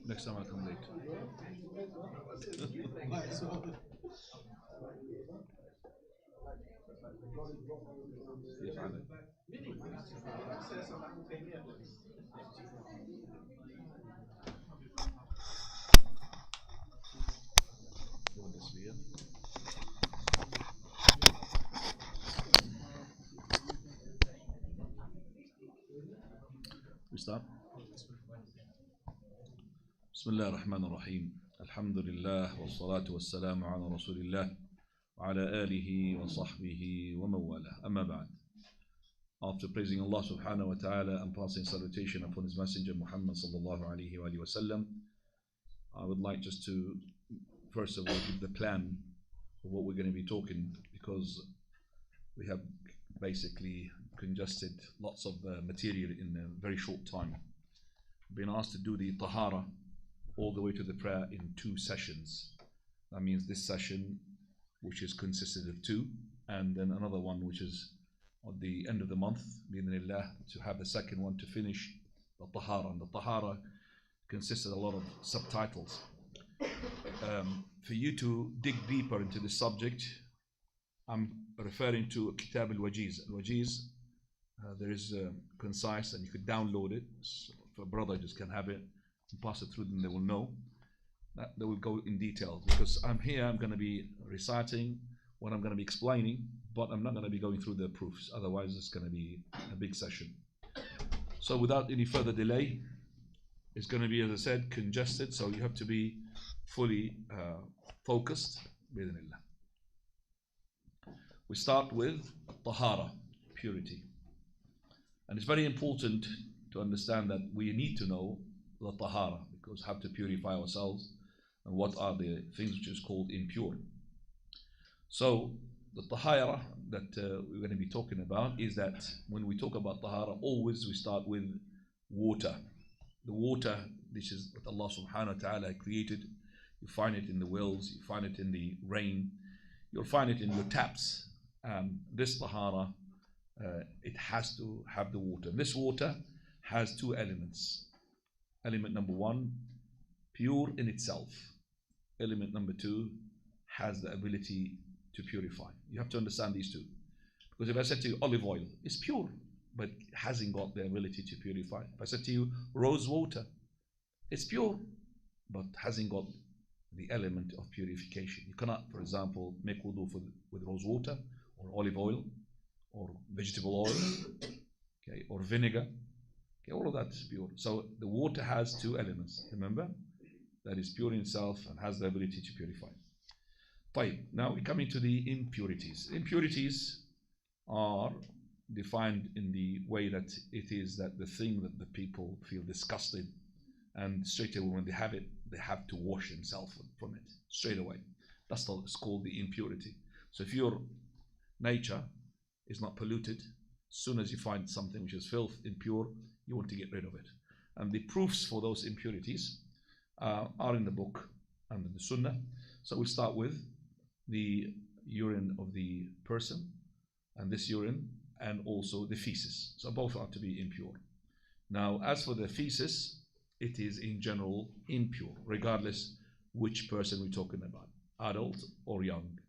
Next time I'll come late. كيف حالك؟ We start. بسم الله الرحمن الرحيم. الحمد لله والصلاة والسلام على رسول الله وعلى آله وصحبه ومن والاه. أما بعد. After praising Allah subhanahu wa ta'ala and passing salutation upon His Messenger Muhammad sallallahu alayhi wa sallam, I would like just to first of all give the plan of what we're going to be talking, because we have basically congested lots of material in a very short time. Been asked to do the Tahaarah all the way to the prayer in 2 sessions. That means this session, which is consisted of 2, and then another one which is at the end of the month, bi'idhnillah, to have the second one to finish the Tahaarah. And the Tahaarah consists of a lot of subtitles. For you to dig deeper into this subject, I'm referring to Kitab al-Wajiz. Al-Wajiz, there is concise, and you could download it. So if a brother just can have it and pass it through, then they will know. They will go in detail, because I'm going to be reciting what I'm going to be explaining, but I'm not going to be going through the proofs. Otherwise, it's going to be a big session. So without any further delay, it's going to be, as I said, congested, so you have to be fully focused. We start with Tahaarah, purity. And it's very important to understand that we need to know the Tahaarah, because we have to purify ourselves, and what are the things which is called impure. So the Tahaarah that we're going to be talking about is that when we talk about Tahaarah, always we start with water. The water, this is what Allah subhanahu wa ta'ala created. You find it in the wells, you find it in the rain, you'll find it in your taps. This Tahaarah, it has to have the water. This water has 2 elements. Element number 1, pure in itself. Element number 2, has the ability to purify. You have to understand these 2. Because if I said to you olive oil, it's pure, but it hasn't got the ability to purify. If I said to you rose water, it's pure, but hasn't got the element of purification. You cannot, for example, make wudu with rose water, or olive oil, or vegetable oil, okay, or vinegar. Okay, all of that is pure. So the water has 2 elements, remember? That is pure in itself and has the ability to purify. Now we come into the impurities. Impurities are defined in the way that it is that the thing that the people feel disgusted, and straight away when they have it, they have to wash themselves from it straight away. That's it's called the impurity. So if your nature is not polluted, as soon as you find something which is filth, impure, you want to get rid of it. And the proofs for those impurities, are in the book and in the Sunnah. So we start with the urine of the person, and this urine, and also the feces. So both are to be impure. Now, as for the feces, it is in general impure, regardless which person we're talking about, adult or young.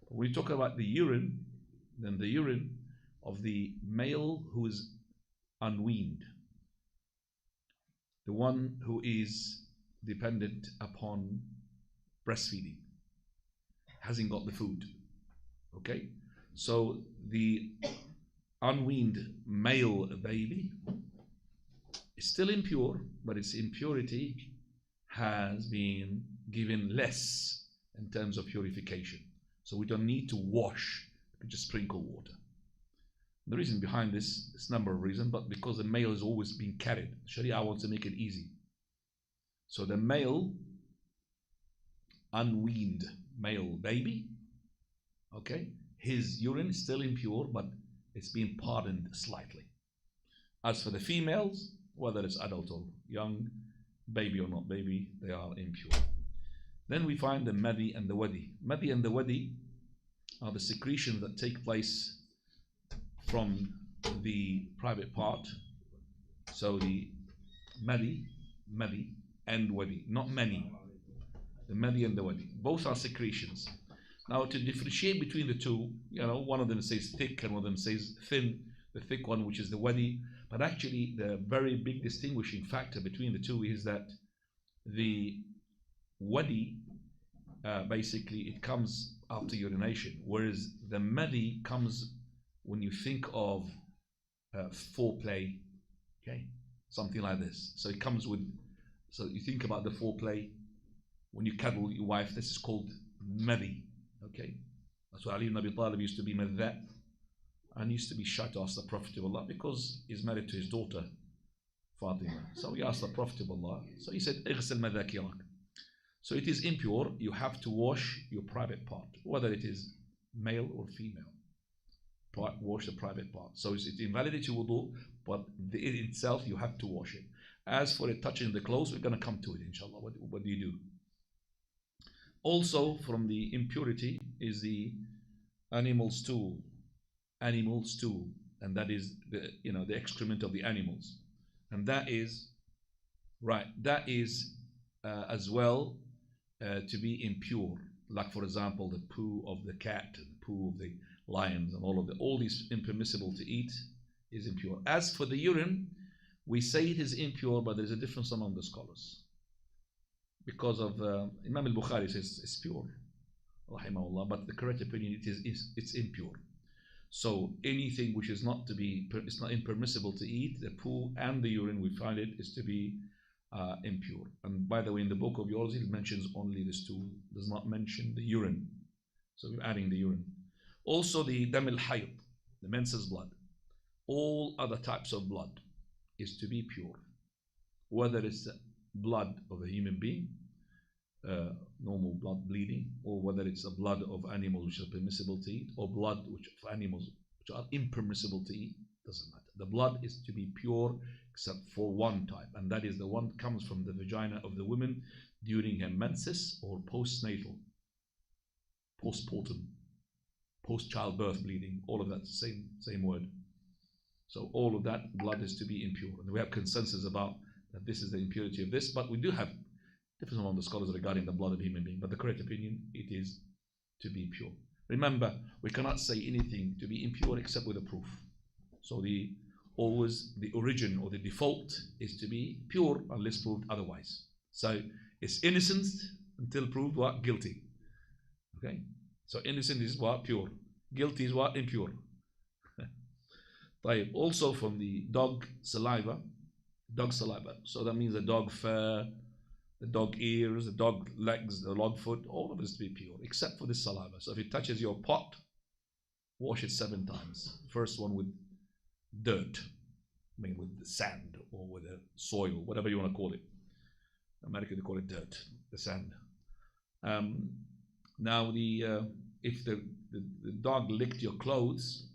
When we talk about the urine, then the urine of the male who is unweaned, the one who is dependent upon breastfeeding, hasn't got the food. Okay? So the unweaned male baby is still impure, but its impurity has been given less in terms of purification. So we don't need to wash, we can just sprinkle water. The reason behind this is a number of reasons, but because the male is always being carried. Sharia wants to make it easy. So the male, unweaned male baby, okay, his urine is still impure, but it's been pardoned slightly. As for the females, whether it's adult or young, baby or not baby, they are impure. Then we find the madi and the wadi. Madi and the wadi are the secretions that take place from the private part. So the madi and wadi, not many. The madi and the wadi, both are secretions. Now, to differentiate between the two, one of them says thick and one of them says thin. The thick one, which is the wadi, but actually the very big distinguishing factor between the two is that the wadi, basically it comes after urination, whereas the madi comes when you think of foreplay, okay, something like this. So it comes with, so you think about the foreplay when you cuddle your wife. This is called madi, okay. That's why Ali ibn Abi Talib used to be madha, and used to be shy to ask the Prophet of Allah because he's married to his daughter Fatima. So he asked the Prophet of Allah. So he said, "Ighsil madhakirak." So it is impure. You have to wash your private part, whether it is male or female. Wash the private part. So it invalidates your wudu, but it itself you have to wash it. As for it touching the clothes, we're going to come to it, inshallah. What do you do? Also, from the impurity is the animal stool. Animal stool, and that is the excrement of the animals, and that is as well to be impure. Like, for example, the poo of the cat, the poo of the lions, and all these impermissible to eat is impure. As for the urine, we say it is impure, but there's a difference among the scholars. Because of Imam al-Bukhari says it's pure, rahimahullah, but the correct opinion it's impure. So anything which is it's not impermissible to eat, the poo and the urine, we find it is to be impure. And by the way, in the book of yours, it mentions only the stool, does not mention the urine. So we're adding the urine. Also the dam al-hayd, the menses blood. All other types of blood is to be pure. Whether it's the blood of a human being, normal blood bleeding, or whether it's the blood of animals which are permissible to eat, or blood of animals which are impermissible to eat, doesn't matter. The blood is to be pure except for one type, and that is the one that comes from the vagina of the woman during her menses or postnatal, postpartum, post-childbirth bleeding. All of that same word. So all of that blood is to be impure, and we have consensus about that this is the impurity of this, but we do have difference among the scholars regarding the blood of a human being, but the correct opinion, it is to be pure. Remember, we cannot say anything to be impure except with a proof. So always the origin or the default is to be pure unless proved otherwise. So it's innocent until proved what? Guilty. Okay? So innocent is what? Pure. Guilty is what? Impure. Also from the dog saliva. So that means the dog fur, the dog ears, the dog legs, the dog foot, all of it is to be pure, except for the saliva. So if it touches your pot, wash it 7 times. First one with dirt, with the sand or with the soil, whatever you want to call it. In America they call it dirt, the sand. Now if the dog licked your clothes,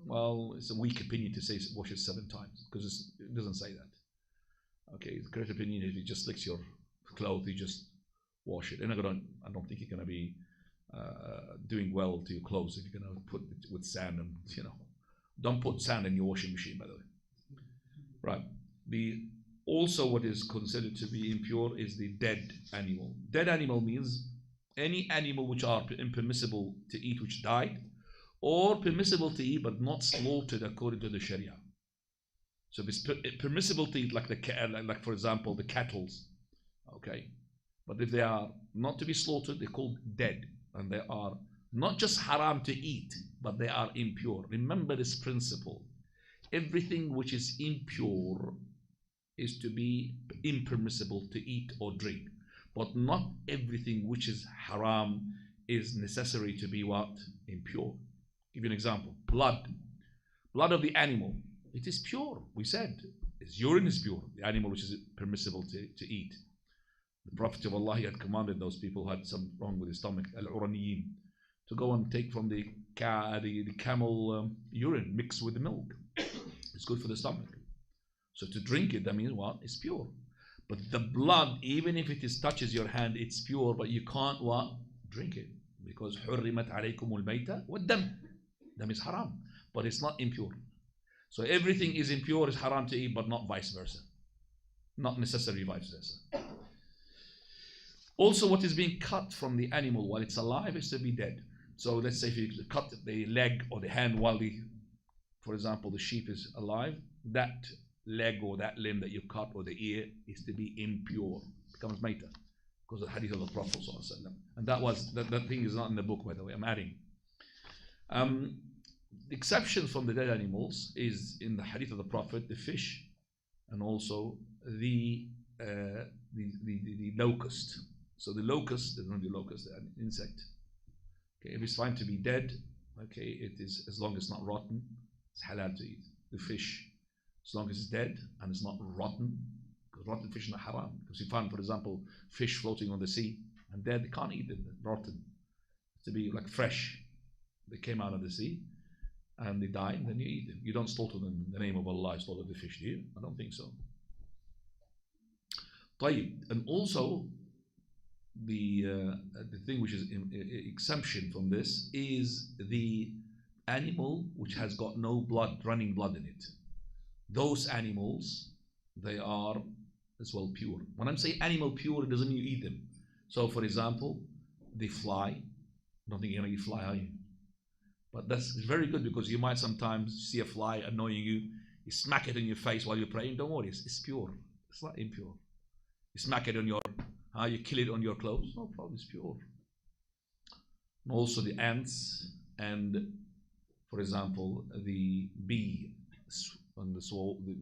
well, it's a weak opinion to say wash it 7 times because it doesn't say that. Okay, the correct opinion is it just licks your clothes, you just wash it. And I don't think you're going to be doing well to your clothes if you're going to put it with sand and, don't put sand in your washing machine, by the way. Right. Also what is considered to be impure is the dead animal. Dead animal means any animal which are impermissible to eat, which died, or permissible to eat but not slaughtered according to the Sharia. So it's permissible to eat, like for example the cattle, okay, but if they are not to be slaughtered, they're called dead, and they are not just haram to eat, but they are impure. Remember this principle: everything which is impure is to be impermissible to eat or drink, but not everything which is haram is necessary to be what? Impure. Give you an example: blood of the animal, it is pure. We said its urine is pure, the animal which is permissible to eat. The Prophet of Allah, he had commanded those people who had some wrong with his stomach, al-uraniyin, to go and take from the camel urine mixed with the milk. It's good for the stomach. So to drink it, that means what? It's pure. But the blood, even if it touches your hand, it's pure, but you can't what? Drink it. Because حُرِّمَتْ عَلَيْكُمُ الْمَيْتَةُ وَالدَّمُ. Dam is haram, but it's not impure. So everything is impure, is haram to eat, but not vice versa. Not necessarily vice versa. Also, what is being cut from the animal while it's alive is to be dead. So let's say if you cut the leg or the hand while for example, the sheep is alive, that leg or that limb that you cut or the ear is to be impure. It becomes maita, because of the hadith of the Prophet ﷺ. And that thing is not in the book, by the way, I'm adding. The exception from the dead animals is in the hadith of the Prophet, the fish, and also the locust. So the locust, there's not the locust, an insect. Okay, if it's found to be dead, okay, it is, as long as it's not rotten, it's halal to eat. The fish, as long as it's dead and it's not rotten, because rotten fish is not haram. Because you find, for example, fish floating on the sea and dead, they can't eat it, rotten. To be like fresh, they came out of the sea and they die, and then you eat them. You don't slaughter them in the name of Allah, slaughter the fish, do you? I don't think so. And also, the thing which is exemption from this is the animal which has got no blood, running blood in it. Those animals, they are as well pure. When I'm saying animal pure, it doesn't mean you eat them. So for example, the fly, I don't think you're going to eat fly, are you? But that's very good, because you might sometimes see a fly annoying you, you smack it in your face while you're praying. Don't worry, it's pure. It's not impure. You smack it on your, you kill it on your clothes, no problem, it's pure. And also the ants, and for example, the bee, and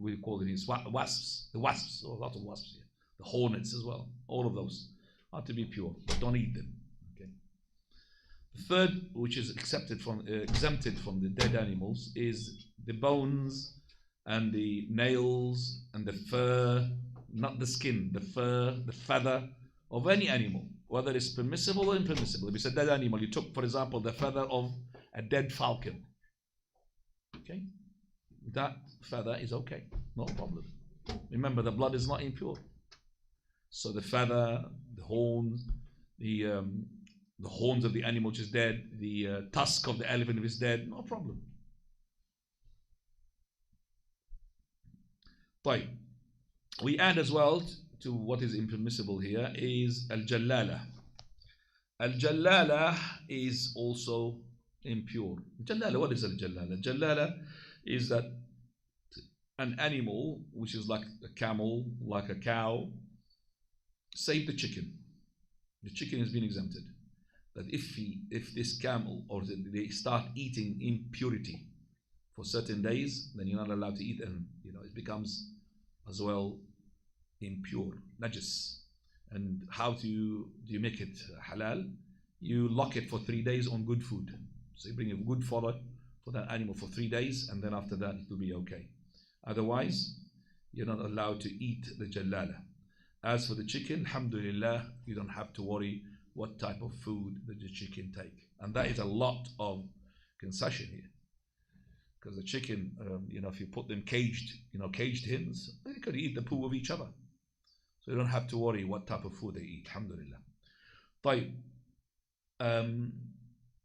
we call it wasps, a lot of wasps here, the hornets as well, all of those are to be pure, but don't eat them. Okay. The third, which is exempted from the dead animals, is the bones and the nails and the fur, not the skin, the fur, the feather of any animal, whether it's permissible or impermissible. If it's a dead animal, you took, for example, the feather of a dead falcon, okay, that feather is okay, no problem. Remember, the blood is not impure. So the feather, the horns, the horns of the animal which is dead, the tusk of the elephant if it's dead, no problem. طيب. We add as well to what is impermissible here is al-jallala. Al-jallala is also impure. Jallala, what is al-jallala? Jallala is that an animal which is like a camel, like a cow, save the chicken. The chicken has been exempted. That if this camel or they start eating impurity for certain days, then you're not allowed to eat, and it becomes as well impure, najis. And how do you make it halal? You lock it for 3 days on good food. So you bring a good fodder for that animal for 3 days, and then after that it will be okay. Otherwise, you're not allowed to eat the jallala. As for the chicken, alhamdulillah, you don't have to worry what type of food that the chicken take. And that is a lot of concession here. Because the chicken, if you put them caged hens, they could eat the poo of each other. So you don't have to worry what type of food they eat. Alhamdulillah. طيب.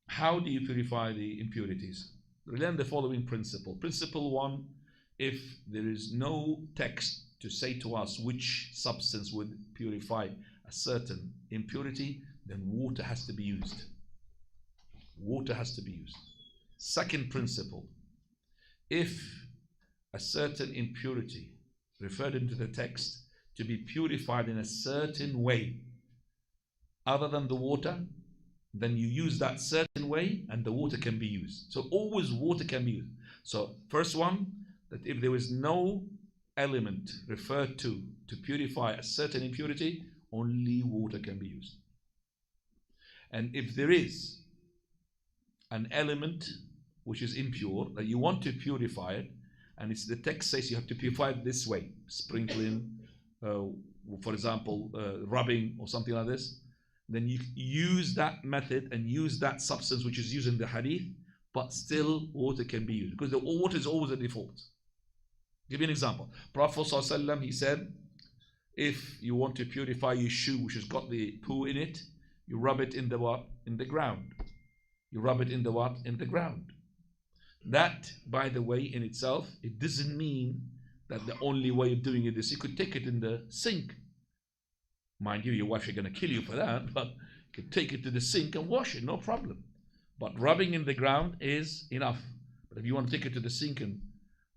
How do you purify the impurities? Learn the following principle. Principle 1, if there is no text to say to us which substance would purify a certain impurity, then water has to be used. Water has to be used. Second principle, if a certain impurity referred into the text to be purified in a certain way other than the water, then you use that certain way and the water can be used. So always water can be used. So first one, that if there is no element referred to purify a certain impurity, only water can be used. And if there is an element which is impure that you want to purify it, and it's the text says you have to purify it this way, sprinkling, for example, rubbing or something like this, then you use that method and use that substance which is used in the hadith, but still water can be used because the water is always a default. Give you an example. Prophet ﷺ, he said, if you want to purify your shoe which has got the poo in it, you rub it in the what? In the ground. You rub it in the what? In the ground. That, by the way, in itself, it doesn't mean that the only way of doing it is you could take it in the sink. Mind you, your wife is going to kill you for that, but you could take it to the sink and wash it, no problem. But rubbing in the ground is enough. But if you want to take it to the sink and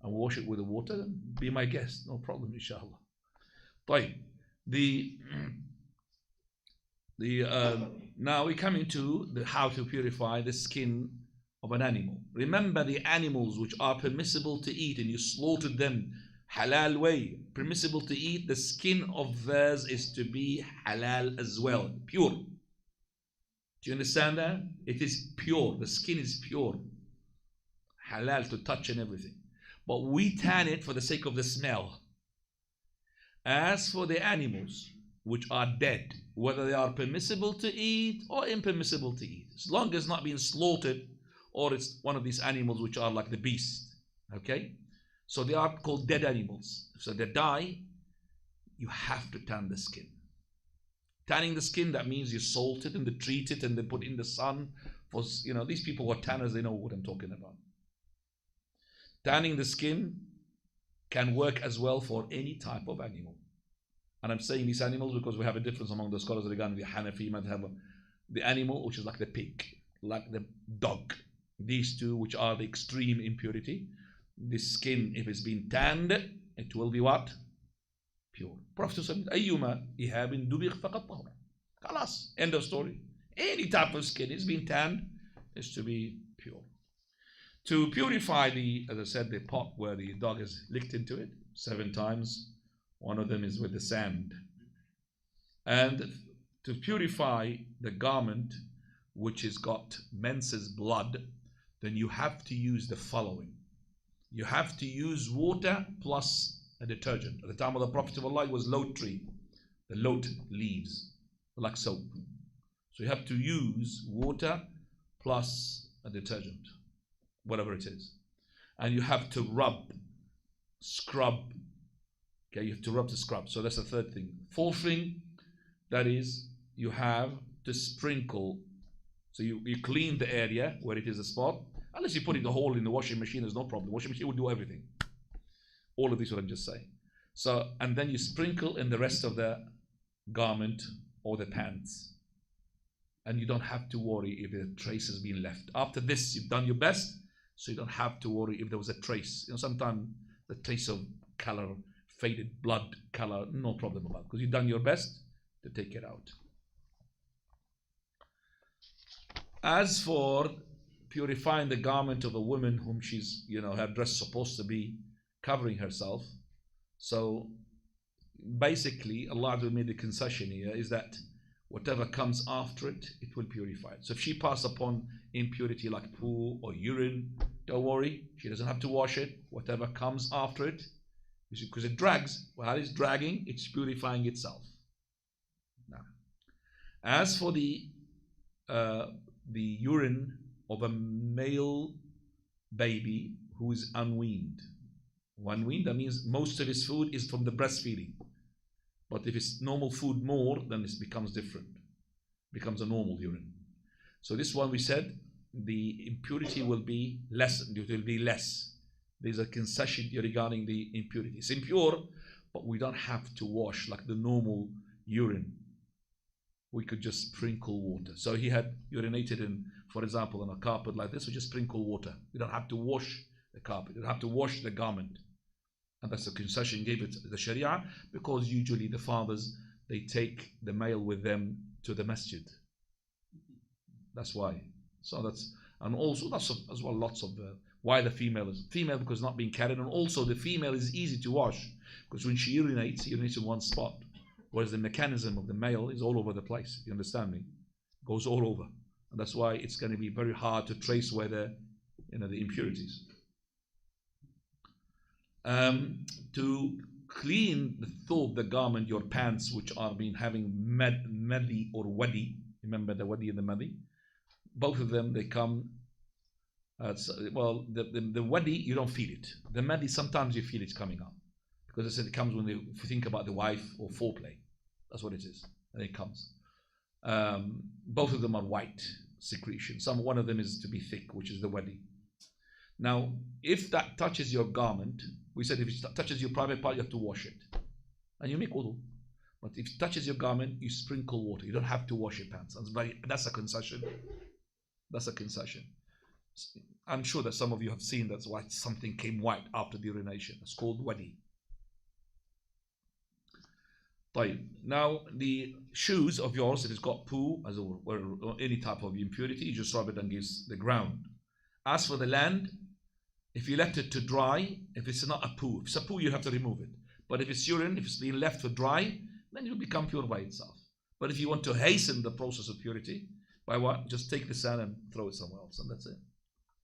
wash it with the water, then be my guest, no problem, inshallah. طيب. Now we come into how to purify the skin of an animal. Remember the animals which are permissible to eat and you slaughtered them halal way, permissible to eat, the skin of theirs is to be halal as well, pure. Do you understand that? It is pure, the skin is pure, halal to touch and everything. But we tan it for the sake of the smell. As for the animals which are dead, whether they are permissible to eat or impermissible to eat, as long as it's not being slaughtered or it's one of these animals which are like the beast, okay? So they are called dead animals. So they die, you have to tan the skin. Tanning the skin, that means you salt it and they treat it and they put it in the sun. For, these people who are tanners, they know what I'm talking about. Tanning the skin can work as well for any type of animal. And I'm saying these animals because we have a difference among the scholars regarding the Hanafi madhab. The animal, which is like the pig, like the dog. These two, which are the extreme impurity. The skin, if it's been tanned, it will be what? Pure. Prophet said, أيما إهاب دبغ فقد طهر. Khalas, end of story. Any type of skin is being tanned is to be pure. To purify as I said, the pot where the dog is licked into it 7 times. One of them is with the sand. And to purify the garment which has got menses blood, then you have to use the following. You have to use water plus a detergent. At the time of the Prophet of Allah, it was lot tree, the lot leaves, like soap. So you have to use water plus a detergent, whatever it is. And you have to scrub. Okay, you have to rub to scrub. So that's the third thing. Fourth thing, that is, you have to sprinkle. So you clean the area where it is a spot. Unless you put it a hole in the washing machine, there's no problem. The washing machine will do everything. All of these what I'm just saying. So, and then you sprinkle in the rest of the garment or the pants. And you don't have to worry if a trace has been left. After this, you've done your best, so you don't have to worry if there was a trace. Sometimes the trace of color, faded blood color, no problem about it, because you've done your best to take it out. As for purifying the garment of a woman whom she's, her dress is supposed to be covering herself. So basically, Allah made the concession here is that whatever comes after it, it will purify it. So if she passes upon impurity like poo or urine, don't worry, she doesn't have to wash it. Whatever comes after it, because it drags. While it's dragging, it's purifying itself. Now, as for the urine of a male baby who is unweaned. Unweaned, that means most of his food is from the breastfeeding. But if it's normal food more, then it becomes different. It becomes a normal urine. So this one we said, the impurity will be less. It will be less. There's a concession regarding the impurity. It's impure, but we don't have to wash like the normal urine. We could just sprinkle water. So he had urinated in, for example, on a carpet like this, we just sprinkle water. We don't have to wash the carpet. We don't have to wash the garment. And that's a concession gave it the Sharia, because usually the fathers, they take the male with them to the masjid. That's why. So that's, and also that's as well lots of why the female is female, because not being carried, and also the female is easy to wash because when she urinates in one spot, whereas the mechanism of the male is all over the place. You understand me? It goes all over, and that's why it's going to be very hard to trace where the impurities. To clean the thawb, the garment, your pants, which are been having madi or wadi. Remember the wadi and the madi? Both of them, they come. Well, the wadi, you don't feel it. The madi, sometimes you feel it coming up, because I said it comes when if you think about the wife or foreplay. That's what it is, and it comes. Both of them are white secretion. One of them is to be thick, which is the wadi. Now, if that touches your garment, we said if it touches your private part, you have to wash it, and you make wudu. But if it touches your garment, you sprinkle water. You don't have to wash your pants. That's a concession. That's a concession. I'm sure that some of you have seen that's why something came white after the urination. It's called wadi. Now, the shoes of yours, if it's got poo or any type of impurity, you just rub it against the ground. As for the land, if you left it to dry, if it's not a poo, if it's a poo, you have to remove it. But if it's urine, if it's been left to dry, then it will become pure by itself. But if you want to hasten the process of purity, by what? Just take the sand and throw it somewhere else, and that's it.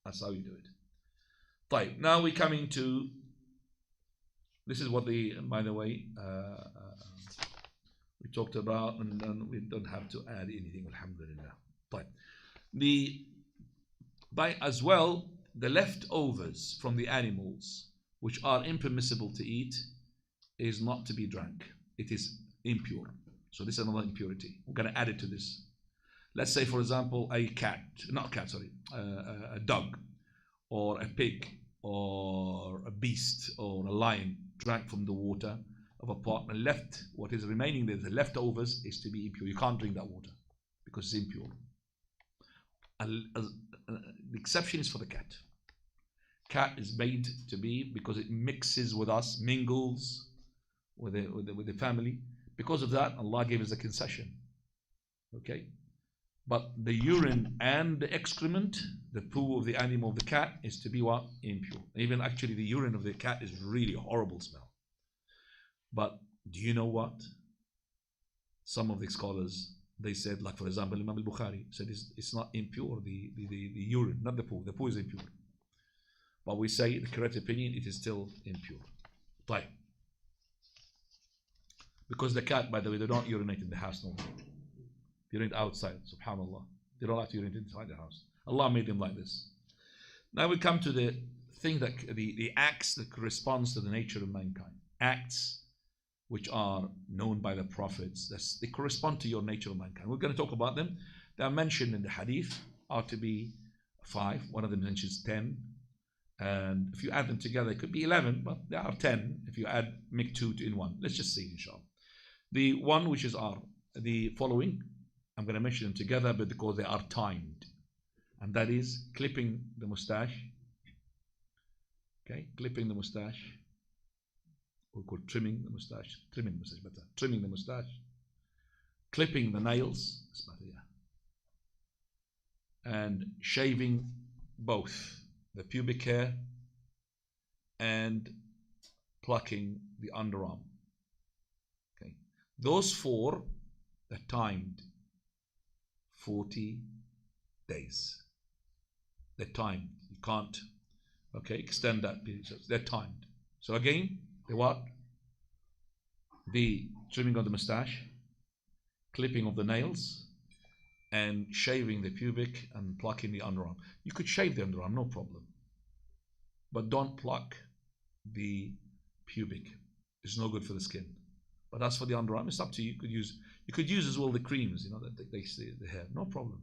That's how you do it. Now we're coming to, this is what by the way, we talked about, and then we don't have to add anything, alhamdulillah. As well, the leftovers from the animals, which are impermissible to eat, is not to be drank. It is impure. So this is another impurity. We're going to add it to this. Let's say, for example, a dog, or a pig, or a beast, or a lion drank from the water of a pot and left what is remaining there, the leftovers, is to be impure. You can't drink that water because it's impure. The exception is for the cat. Cat is made to be because it mixes with us, mingles with the family. Because of that, Allah gave us a concession. Okay? But the urine and the excrement, the poo of the animal, of the cat, is to be what? Impure. Even actually the urine of the cat is really a horrible smell. But do you know what? Some of the scholars, they said, like for example, Imam al-Bukhari said it's not impure, the urine, not the poo. The poo is impure. But we say the correct opinion, it is still impure. Right. Because the cat, by the way, they don't urinate in the house no more. They urinate outside, subhanAllah. They don't like to urinate inside the house. Allah made them like this. Now we come to the thing that the acts that corresponds to the nature of mankind. Acts which are known by the prophets, they correspond to your nature of mankind. We're going to talk about them. They are mentioned in the hadith, are to be 5. One of them mentions 10. And if you add them together, it could be 11, but there are 10 if you make 2 in 1. Let's just see, inshallah. The one which are the following, I'm going to mention them together, but because they are timed. And that is clipping the mustache. Okay, clipping the mustache. We call trimming the mustache. Trimming the mustache better. Trimming the mustache. Clipping the nails. That's better, yeah. And shaving both the pubic hair and plucking the underarm. Okay, those 4 are timed 40 days. They're timed. You can't, extend that period. They're timed. So again, the what? The trimming of the mustache, clipping of the nails, and shaving the pubic and plucking the underarm. You could shave the underarm, no problem. But don't pluck the pubic. It's no good for the skin. But as for the underarm, it's up to you. You could use as well the creams, that they stay the hair, no problem.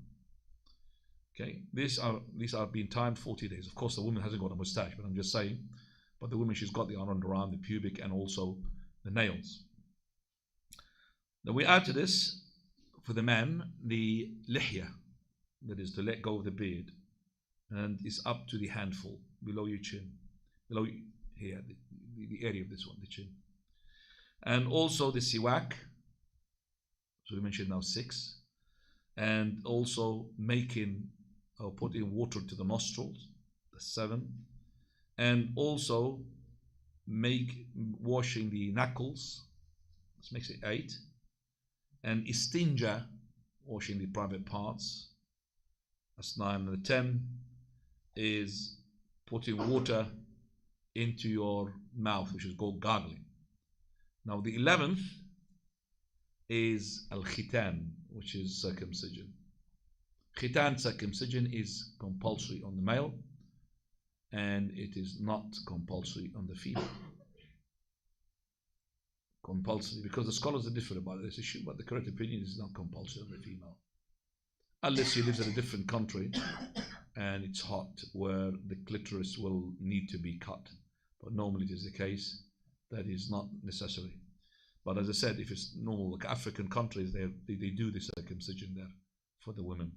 Okay, these are being timed 40 days. Of course, the woman hasn't got a mustache, but I'm just saying. But the woman, she's got the underarm, the pubic, and also the nails. Then we add to this, for the man, the lihya, that is to let go of the beard, and it's up to the handful, below your chin, below here, the area of this one, the chin. And also the siwak, so we mentioned now 6, and also making or putting water to the nostrils, the 7, and also washing the knuckles, this makes it 8, and istinja, washing the private parts, that's 9, and the 10 is putting water into your mouth, which is called gargling. Now the 11th is al-khitan, which is circumcision. Khitan, circumcision, is compulsory on the male, and it is not compulsory on the female. Compulsory, because the scholars are different about this issue, but the correct opinion is not compulsory on the female. Unless she lives in a different country and it's hot, where the clitoris will need to be cut. But normally it is the case that is not necessary. But as I said, if it's normal, like African countries, they do the circumcision there for the women.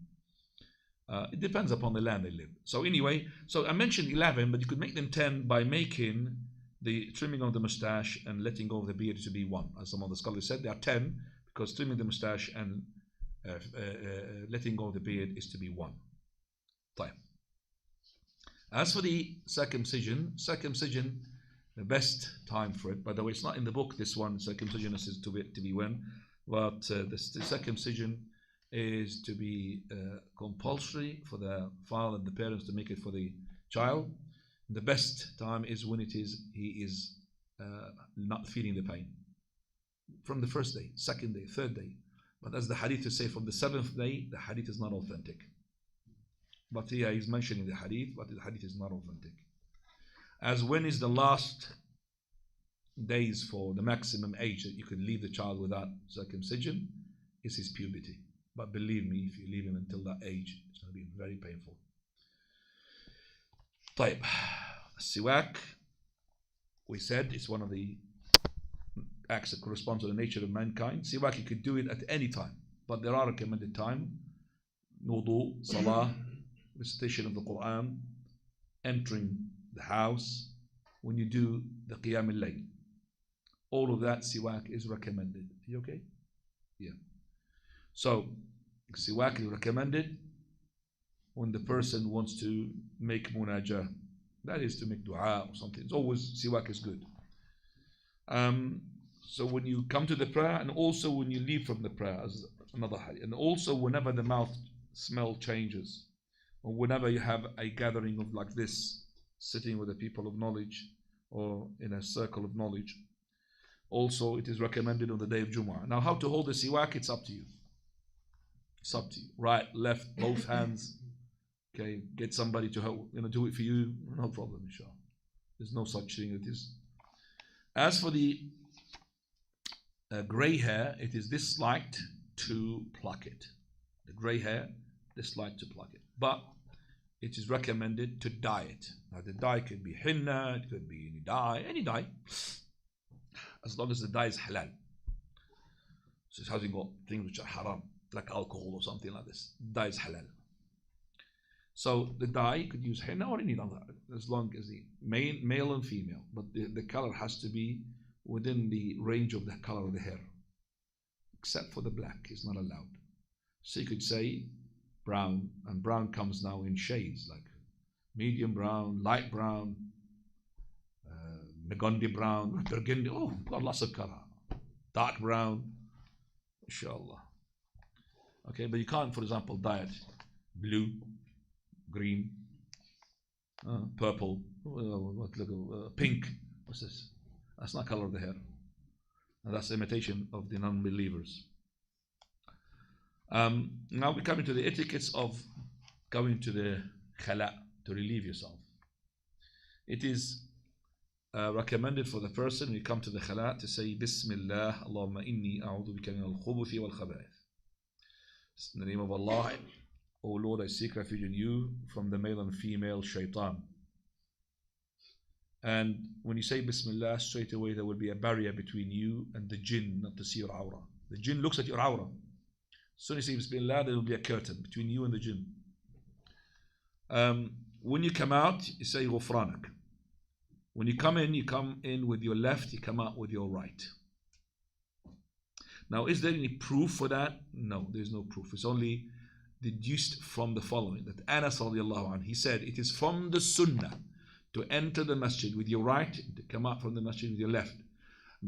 It depends upon the land they live. So anyway, so I mentioned 11, but you could make them 10 by making the trimming of the mustache and letting go of the beard to be 1. As some of the scholars said, they are 10 because trimming the mustache and letting go of the beard is to be 1. Fine. As for the circumcision, the best time for it, by the way, it's not in the book, this one, circumcision is to be when, but the circumcision is to be compulsory for the father and the parents to make it for the child. The best time is when he is not feeling the pain. From the first day, second day, third day. But as the hadith say, from the 7th day, the hadith is not authentic. But here he's mentioning the hadith, but the hadith is not authentic. As when is the last days for the maximum age that you can leave the child without circumcision is his puberty. But believe me, if you leave him until that age, it's going to be very painful. طيب, siwak, we said, is one of the acts that correspond to the nature of mankind. Siwak, you could do it at any time, but there are recommended time. Wudu, salah, recitation of the Quran, entering the house, when you do the qiyam al-layl. All of that siwak is recommended. Are you okay? Yeah. So, siwak is recommended when the person wants to make munajah, that is to make dua or something. It's always, siwak is good. So when you come to the prayer, and also when you leave from the prayer, as another hadith, and also whenever the mouth smell changes, or whenever you have a gathering of like this, sitting with the people of knowledge or in a circle of knowledge, also it is recommended on the day of Jumu'ah. Now, how to hold the siwak, it's up to you. It's up to you. Right, left, both hands. Okay, get somebody to help, do it for you. No problem, inshallah. There's no such thing. It is. As for the grey hair, it is disliked to pluck it. The grey hair, disliked to pluck it. But it is recommended to dye it. Now the dye could be henna, it could be any dye, as long as the dye is halal. So it hasn't got things which are haram, like alcohol or something like this. Dye is halal. So the dye, you could use henna or any other, as long as the male and female, but the color has to be within the range of the color of the hair, except for the black, is not allowed. So you could say brown, and brown comes now in shades like medium brown, light brown, burgundy brown, burgundy, oh, got lots of color, dark brown, inshallah. Okay, but you can't, for example, dye it blue, green, purple, pink. What's this? That's not color of the hair, and that's imitation of the non-believers. Now we come into the etiquettes of going to the khala to relieve yourself. It is recommended for the person when you come to the khala to say Bismillah, Allahumma inni a'udhu bika min al-khubuthi wal khaba'ith. In the name of Allah, O Lord, I seek refuge in you from the male and female shaitan. And when you say Bismillah, straight away there will be a barrier between you and the jinn not to see your awrah. The jinn looks at your awrah. As soon as you say Bismillah, there will be a curtain between you and the jinn. When you come out, you say Ghufranak. When you come in with your left, you come out with your right. Now, is there any proof for that? No, there's no proof. It's only deduced from the following, that Anas radiallahu anhu, he said, it is from the sunnah to enter the masjid with your right, to come out from the masjid with your left.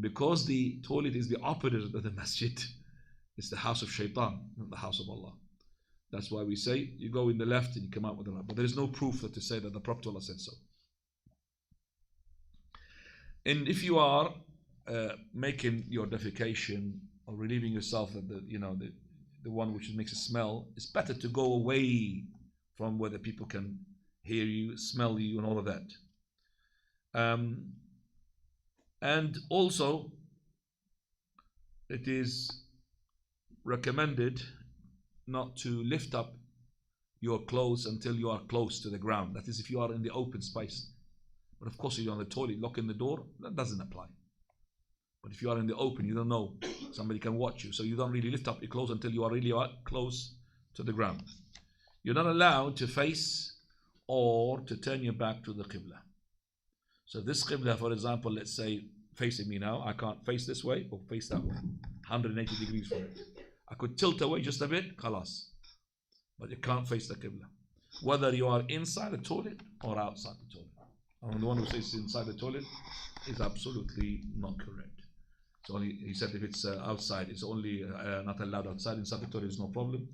Because the toilet is the opposite of the masjid, it's the house of shaitan, not the house of Allah. That's why we say you go in the left and you come out with the right. But there is no proof to say that the Prophet Allah said so. And if you are making your defecation or relieving yourself of the one which makes a smell, it's better to go away from where the people can hear you, smell you, and all of that. And also, it is recommended not to lift up your clothes until you are close to the ground. That is, if you are in the open space. But of course, if you're on the toilet, locking the door, that doesn't apply. But if you are in the open, you don't know, somebody can watch you, so you don't really lift up your clothes until you are really close to the ground. You're not allowed to face or to turn your back to the Qibla. So this Qibla, for example, let's say facing me now, I can't face this way or face that way, 180 degrees from it. I could tilt away just a bit, khalas. But you can't face the Qibla. Whether you are inside the toilet or outside the toilet. And the one who says inside the toilet is absolutely not correct. It's only, he said if it's outside, it's only not allowed outside. Inside the toilet is no problem.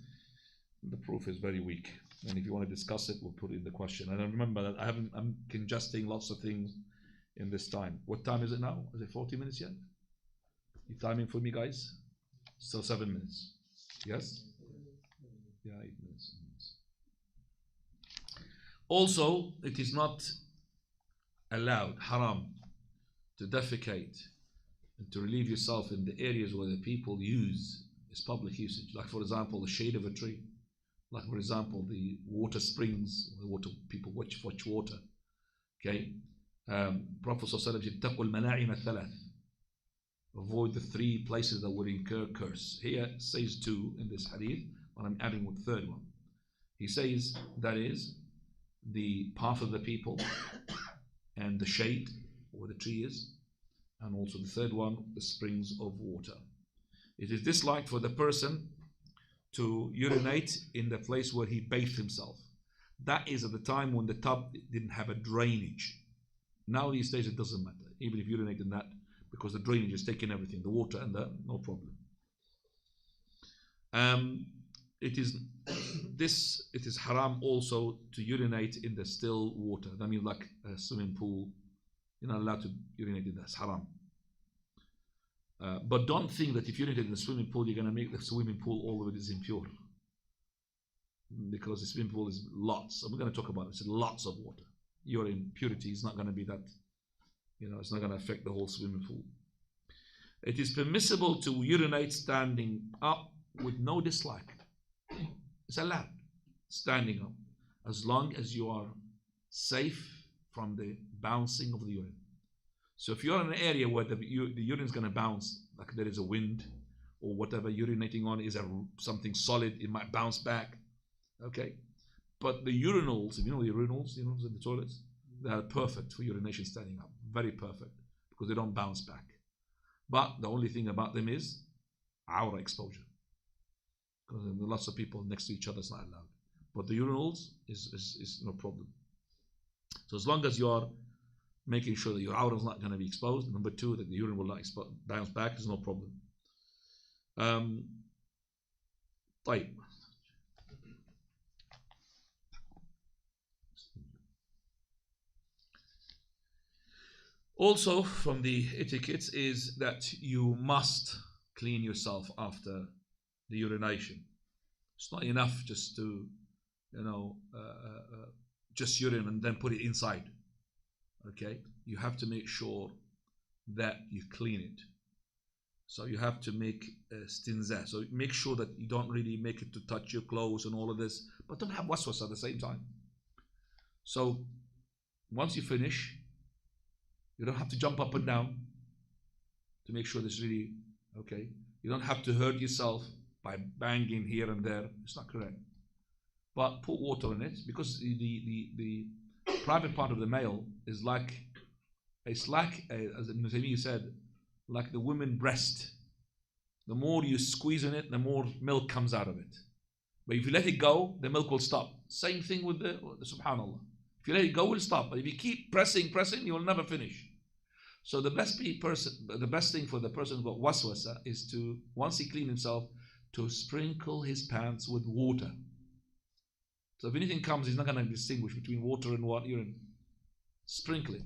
The proof is very weak. And if you want to discuss it, we'll put it in the question. And I remember that I'm congesting lots of things in this time. What time is it now? Is it 40 minutes yet? You timing for me, guys? Still 7 minutes. Yes? Yeah, 8 minutes. Also, it is not allowed, haram, to defecate and to relieve yourself in the areas where the people use is public usage. Like, for example, the shade of a tree. Like, for example, the water springs, where water people watch water. Okay? Prophet said, avoid the 3 places that would incur curse. Here it says 2 in this hadith, but I'm adding with the 3rd one. He says that is the path of the people and the shade where the tree is, and also the 3rd one, the springs of water. It is disliked for the person to urinate in the place where he bathed himself. That is at the time when the tub didn't have a drainage. Now these days it doesn't matter, even if you urinate in that, because the drainage is taking everything, the water and the, no problem. It is haram also to urinate in the still water. That means like a swimming pool. You're not allowed to urinate in that. It's haram. But don't think that if you urinate in the swimming pool, you're going to make the swimming pool all of it is impure. Because the swimming pool is lots. So we're going to talk about it. It's lots of water. Your impurity is not going to be that. It's not going to affect the whole swimming pool. It is permissible to urinate standing up with no dislike. It's allowed, standing up, as long as you are safe from the bouncing of the urine. So if you're in an area where the urine is going to bounce, like there is a wind or whatever urinating on is something solid, it might bounce back. Okay, but the urinals, the urinals in the toilets, they are perfect for urination standing up, very perfect, because they don't bounce back. But the only thing about them is awra exposure, because lots of people next to each other is not allowed. But the urinals is no problem. So as long as you are making sure that your awra is not going to be exposed, number 2, that the urine will not bounce back, is no problem. طيب. Also, from the etiquettes is that you must clean yourself after the urination. It's not enough just to, just urine and then put it inside. okay, you have to make sure that you clean it. So you have to make stinza. So make sure that you don't really make it to touch your clothes and all of this, but don't have waswas at the same time. So once you finish, you don't have to jump up and down to make sure this really okay. You don't have to hurt yourself by banging here and there. It's not correct. But put water in it, because the private part of the male is like, it's like, as Ibn Taymiyyah said, like the woman breast. The more you squeeze in it, the more milk comes out of it. But if you let it go, the milk will stop. Same thing with the subhanallah. If you let it go, it will stop. But if you keep pressing, you will never finish. So the best thing for the person who's got waswasa is to, once he cleans himself, to sprinkle his pants with water. So if anything comes, he's not going to distinguish between water and what urine. Sprinkle it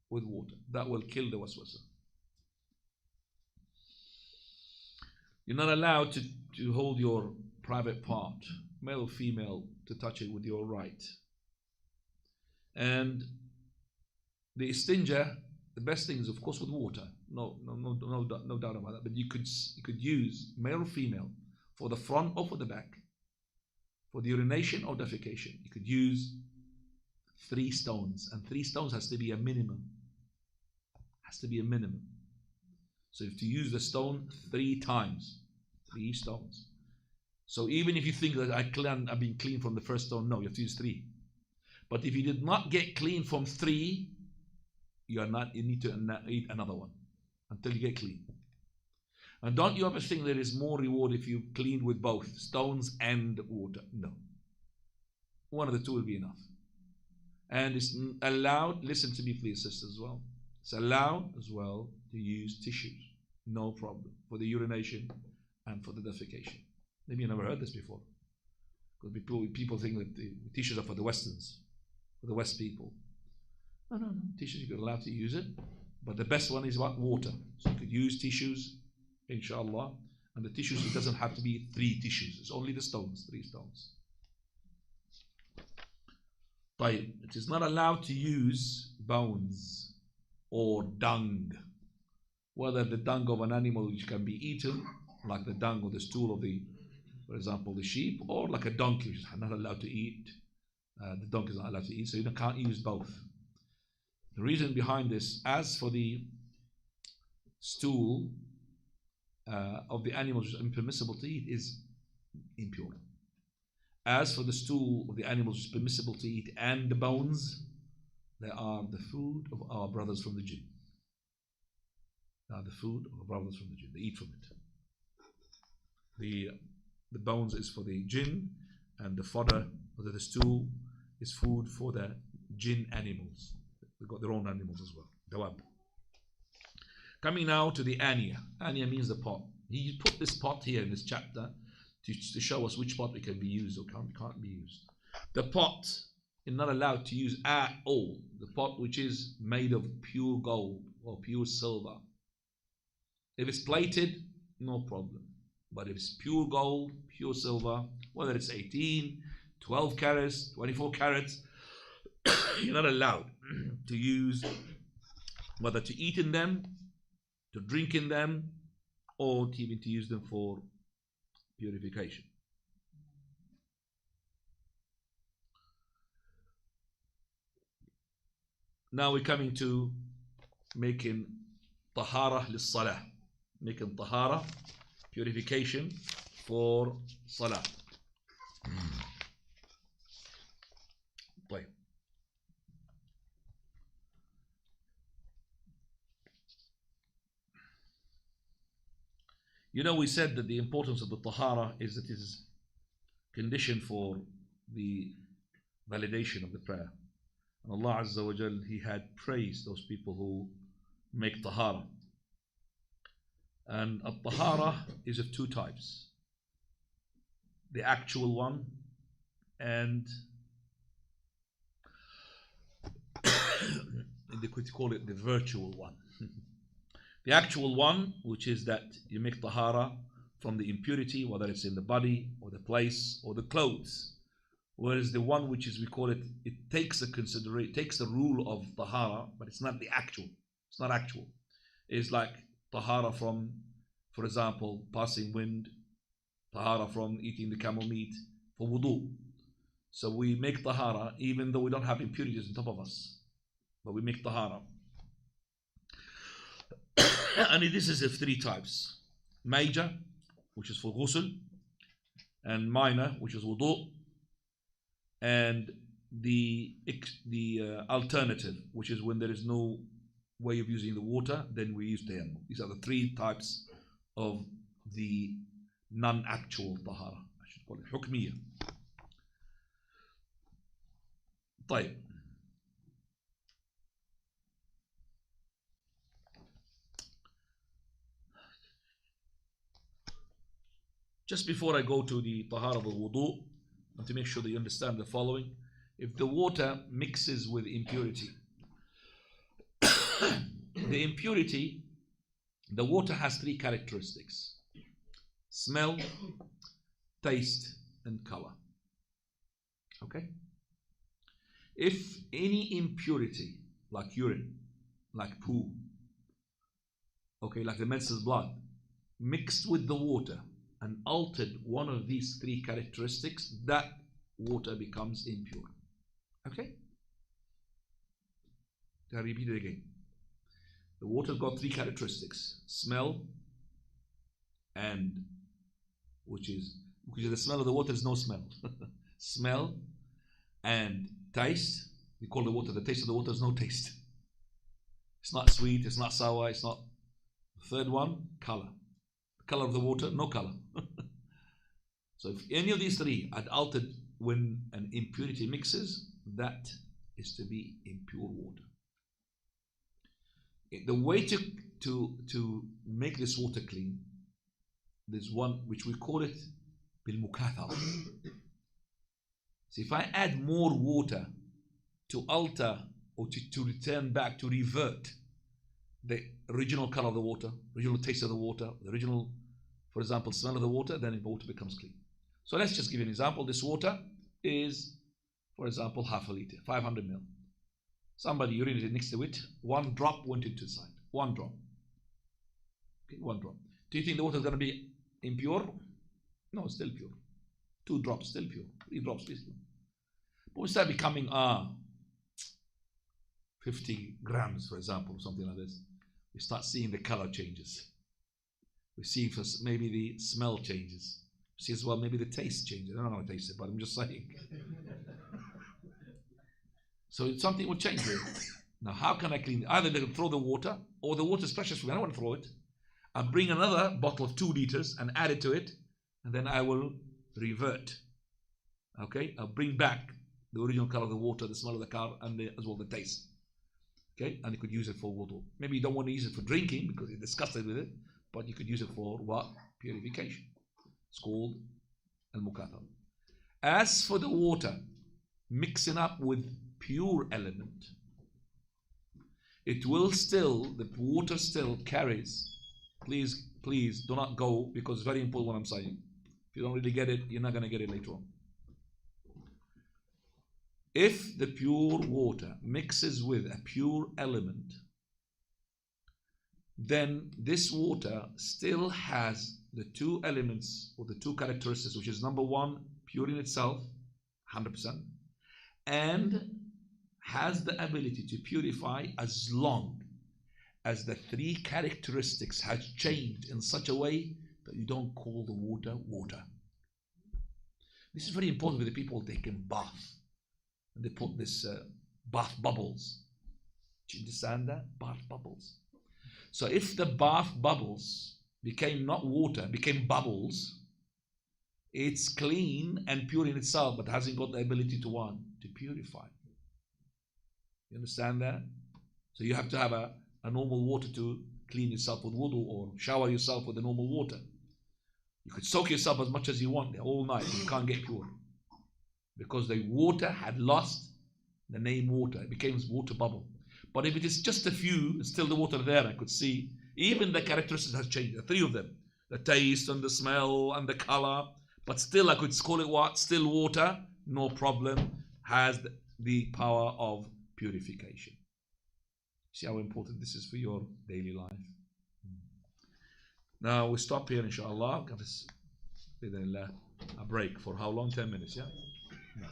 with water. That will kill the waswasa. You're not allowed to hold your private part, male or female, to touch it with your right. And the istinja, the best thing is, of course, with water. No doubt about that. But you could use male or female for the front or for the back. For the urination or defecation, you could use 3 stones, and 3 stones has to be a minimum. Has to be a minimum. So you have to use the stone 3 times. 3 stones. So even if you think that I've been clean from the first stone, no, you have to use 3. But if you did not get clean from 3, you need to eat another one until you get clean. And don't you ever think there is more reward if you cleaned with both stones and water? No. One of the 2 will be enough. And it's allowed, listen to me please, sisters, as well. It's allowed as well to use tissues. No problem. For the urination and for the defecation. Maybe you never heard this before. Because people think that the tissues are for the Westerns, for the West people. No. Tissues, you're allowed to use it. But the best one is what? Water. So you could use tissues, inshallah. And the tissues, it doesn't have to be 3 tissues. It's only the stones, 3 stones. It is not allowed to use bones or dung. Whether the dung of an animal which can be eaten, like the dung or the stool of for example, the sheep, or like a donkey which is not allowed to eat. The donkey is not allowed to eat, so you can't use both. The reason behind this, as for the stool of the animals which is impermissible to eat, is impure. As for the stool of the animals which is permissible to eat and the bones, they are the food of our brothers from the jinn. They are the food of our brothers from the jinn. They eat from it. The bones is for the jinn, and the fodder, or the stool, is food for the jinn animals. They've got their own animals as well. Dawab. Coming now to the aniya. Aniya means the pot. He put this pot here in this chapter to show us which pot it can be used or can't be used. The pot is not allowed to use at all. The pot which is made of pure gold or pure silver. If it's plated, no problem. But if it's pure gold, pure silver, whether it's 18, 12 carats, 24 carats, you're not allowed to use, whether to eat in them, to drink in them, or even to use them for purification. Now we're coming to making Tahaarah lis-salah, making Tahaarah, purification for Salah. You know, we said that the importance of the Tahaarah is that it is condition for the validation of the prayer. And Allah Azza wa Jal, He had praised those people who make Tahaarah. And a Tahaarah is of 2 types. The actual one and they could call it the virtual one. The actual one, which is that you make Tahaarah from the impurity, whether it's in the body or the place or the clothes. Whereas the one which is, we call it, it takes the rule of Tahaarah, but it's not the actual. It's not actual. It's like Tahaarah from, for example, passing wind, Tahaarah from eating the camel meat for wudu. So we make Tahaarah even though we don't have impurities on top of us, but we make Tahaarah. And this is of three types: major, which is for ghusl, and minor, which is wudu, and the alternative, which is when there is no way of using the water, then we use tayammum. These are the three types of the non-actual tahara. I should call it hukmiyya. طيب. Just before I go to the tahara of the wudu, and to make sure that you understand the following: if the water mixes with impurity, the impurity, the water has three characteristics: smell, taste, and color. Okay? If any impurity, like urine, like poo, okay, like the medicine's blood, mixed with the water and altered one of these three characteristics, that water becomes impure. Okay? I repeat it again. The water's got three characteristics: smell, and which is the smell of the water is no smell. Smell and taste. We call the water, the taste of the water is no taste. It's not sweet, it's not sour, it's not. The third one, color. The color of the water, no color. So if any of these three are altered when an impurity mixes, that is to be impure water. The way to make this water clean, there's one which we call it bil mukathara. So if I add more water to alter or to return back, to revert the original color of the water, original taste of the water, the original, for example, smell of the water, then the water becomes clean. So let's just give you an example. This water is, for example, half a liter, 500 ml. Somebody urinated next to it, one drop went into the side. One drop. Okay, one drop. Do you think the water is going to be impure? No, it's still pure. 2 drops, still pure. 3 drops, still pure. But we start becoming 50 grams, for example, something like this. We start seeing the color changes. We see maybe the smell changes. We see as well maybe the taste changes. I don't know how to taste it, but I'm just saying. So something will change there. Now, how can I clean it? Either they can throw the water, or the water is precious for me. I don't want to throw it. I'll bring another bottle of 2 liters and add it to it, and then I will revert. Okay? I'll bring back the original color of the water, the smell of the color, and as well the taste. Okay? And you could use it for wudu. Maybe you don't want to use it for drinking because you're disgusted with it, but you could use it for what? Purification. It's called al-mukathara. As for the water mixing up with pure element, it will still, the water still carries. Please do not go, because it's very important what I'm saying. If you don't really get it, you're not going to get it later on. If the pure water mixes with a pure element, then this water still has the 2 elements or the 2 characteristics, which is number 1, pure in itself, 100%, and has the ability to purify as long as the 3 characteristics has changed in such a way that you don't call the water water. This is very important with the people taking bath. And they put this bath bubbles. Do you understand that? Bath bubbles. So if the bath bubbles became not water, became bubbles, it's clean and pure in itself, but hasn't got the ability to purify. You understand that? So you have to have a normal water to clean yourself with wudu, or shower yourself with the normal water. You could soak yourself as much as you want all night, but you can't get pure. Because the water had lost the name water. It became water bubble. But if it is just a few, it's still the water there. I could see even the characteristics has changed. The 3 of them. The taste and the smell and the color. But still I could call it what? Still water. no problem, has the power of purification. See how important this is for your daily life. Now we stop here, inshallah. Give us a break for how long? 10 minutes, yeah? No.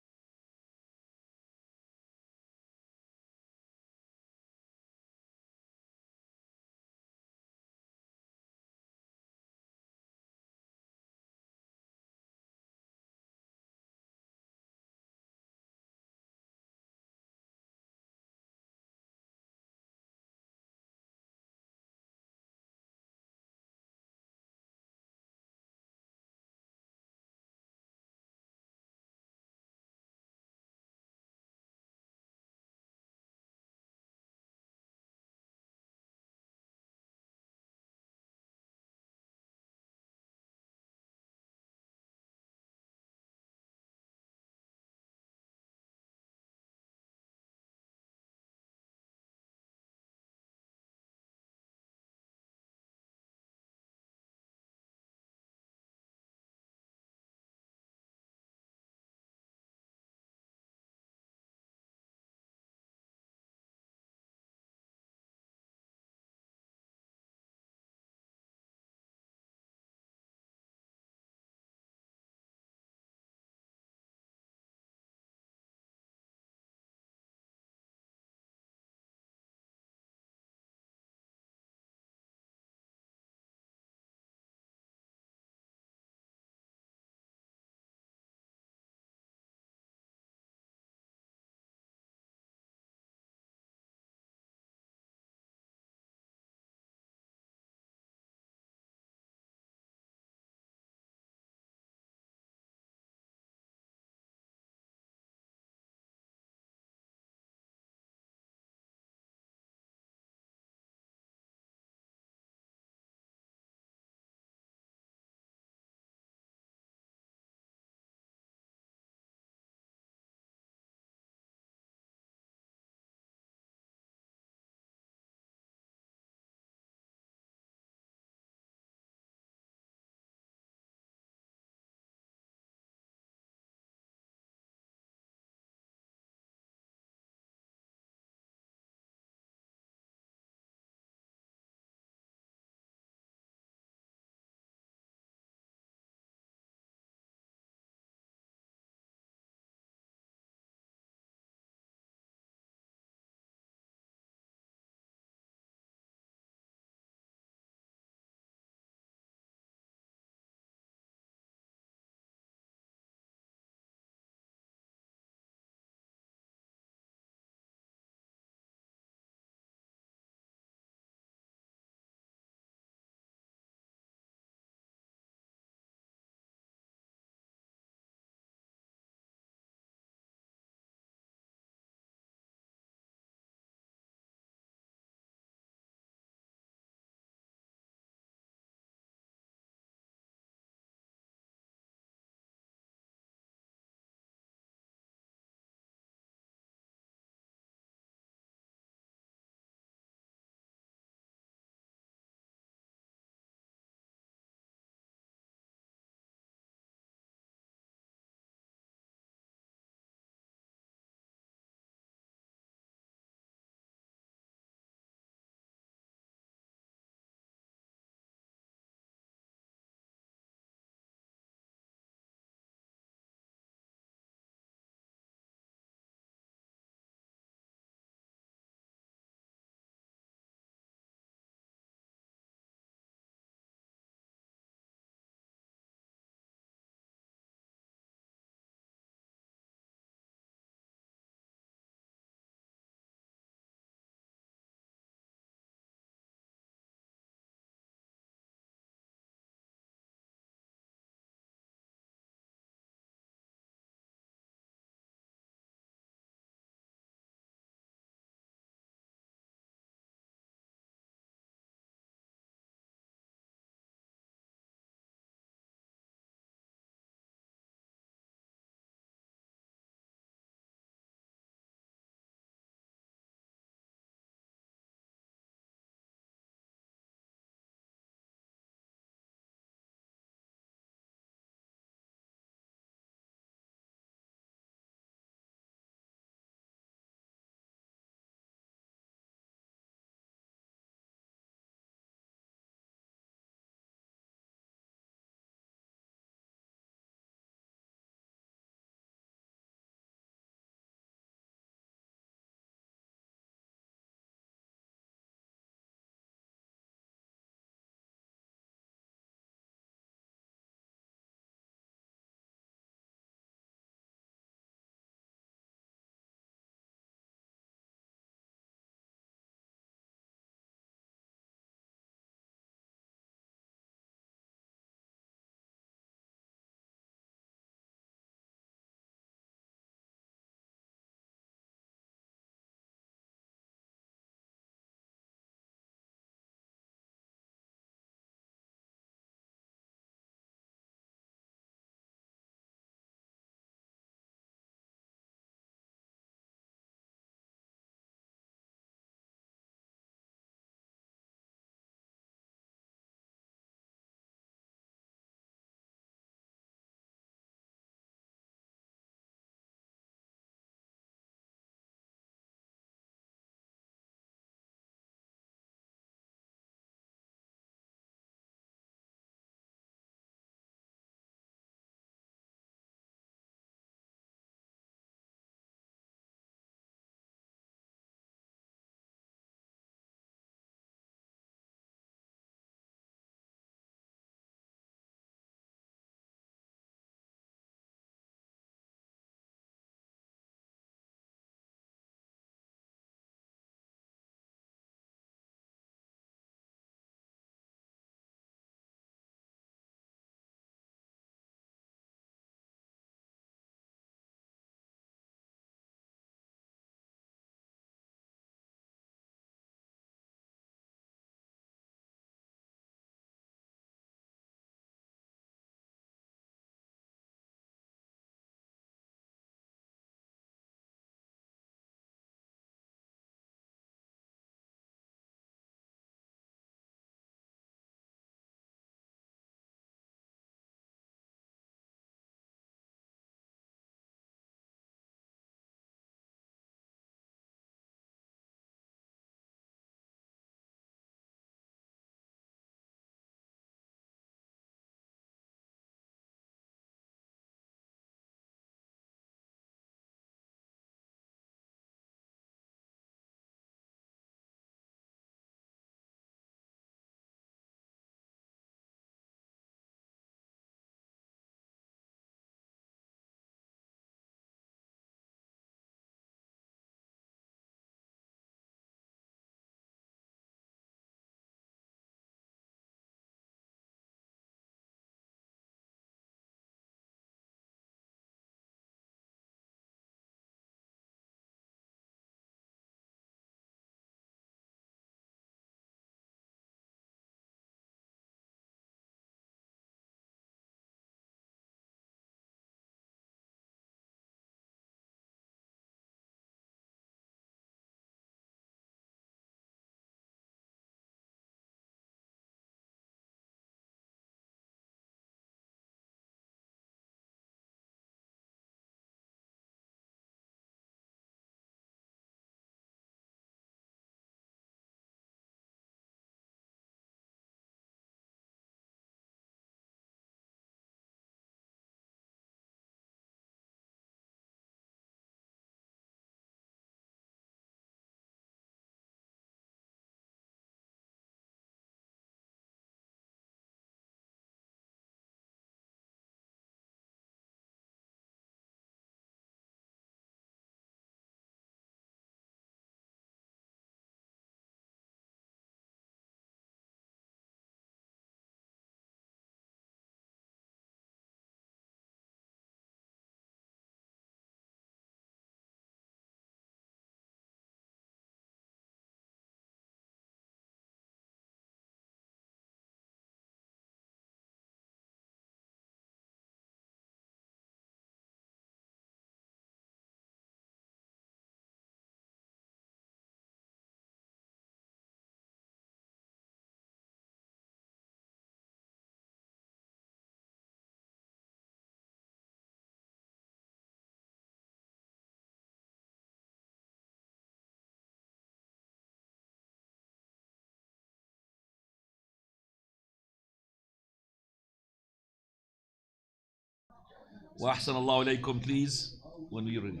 وأحسن الله إليكم, please, when we're ready.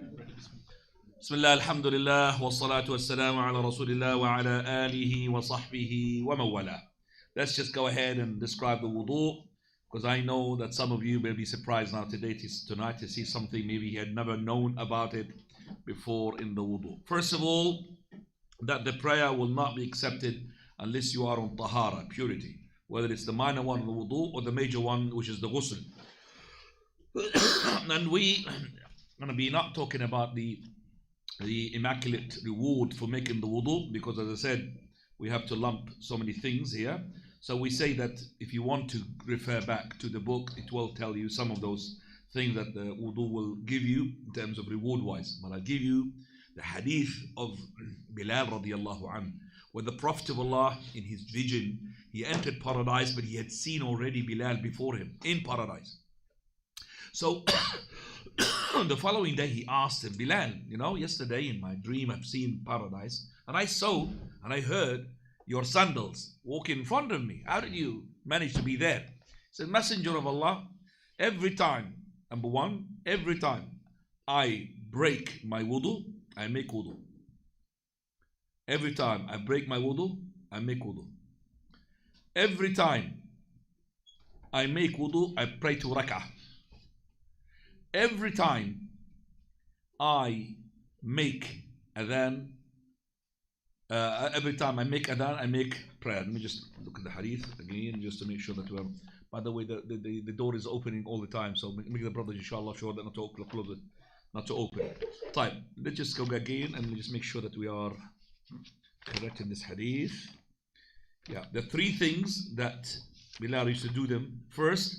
بسم الله الحمد لله والصلاة والسلام على رسول الله وعلى آله وصحبه ومن والاه. Let's just go ahead and describe the wudu, because I know that some of you may be surprised now tonight to see something maybe you had never known about it before in the wudu. First of all, that the prayer will not be accepted unless you are on Tahaarah, purity, whether it's the minor one, the wudu, or the major one, which is the ghusl. And we are going to be not talking about the immaculate reward for making the wudu, because as I said, we have to lump so many things here. So we say that if you want to refer back to the book, it will tell you some of those things that the wudu will give you in terms of reward wise. But I'll give you the hadith of Bilal radiallahu anhu, where the Prophet of Allah in his vision, he entered paradise, but he had seen already Bilal before him in paradise. So the following day he asked him, Bilal, yesterday in my dream I've seen paradise, and I saw and I heard your sandals walk in front of me. How did you manage to be there? He said, Messenger of Allah, every time, number one, every time I break my wudu, I make wudu. Every time I break my wudu, I make wudu. Every time I make wudu, I pray to rak'ah. Every time I make adhan, every time I make adhan, I make prayer. Let me just look at the hadith again, just to make sure that we're. By the way, the door is opening all the time, so make the brothers, inshallah, sure that not to close it, not to open. Time. Let's just go again and just make sure that we are correct in this hadith. Yeah, the three things that Bilal used to do them. First,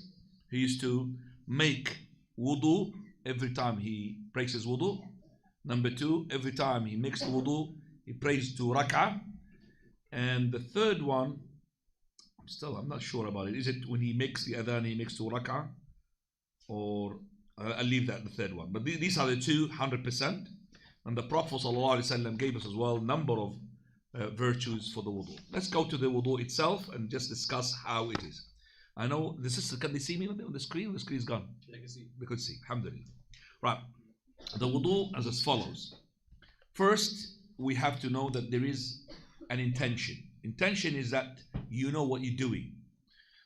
he used to make wudu every time he breaks his wudu. Number two, every time he makes the wudu, he prays to rak'ah. And the third one, I'm not sure about it. Is it when he makes the adhan, he makes to rak'ah? Or I'll leave that, the third one. But these are the two, 100%. And the Prophet ﷺ gave us as well a number of virtues for the wudu. Let's go to the wudu itself and just discuss how it is. I know the sister, can they see me on the screen? The screen is gone. They can see. They could see. Alhamdulillah. Right. The wudu is as follows. First, we have to know that there is an intention. Intention is that you know what you're doing.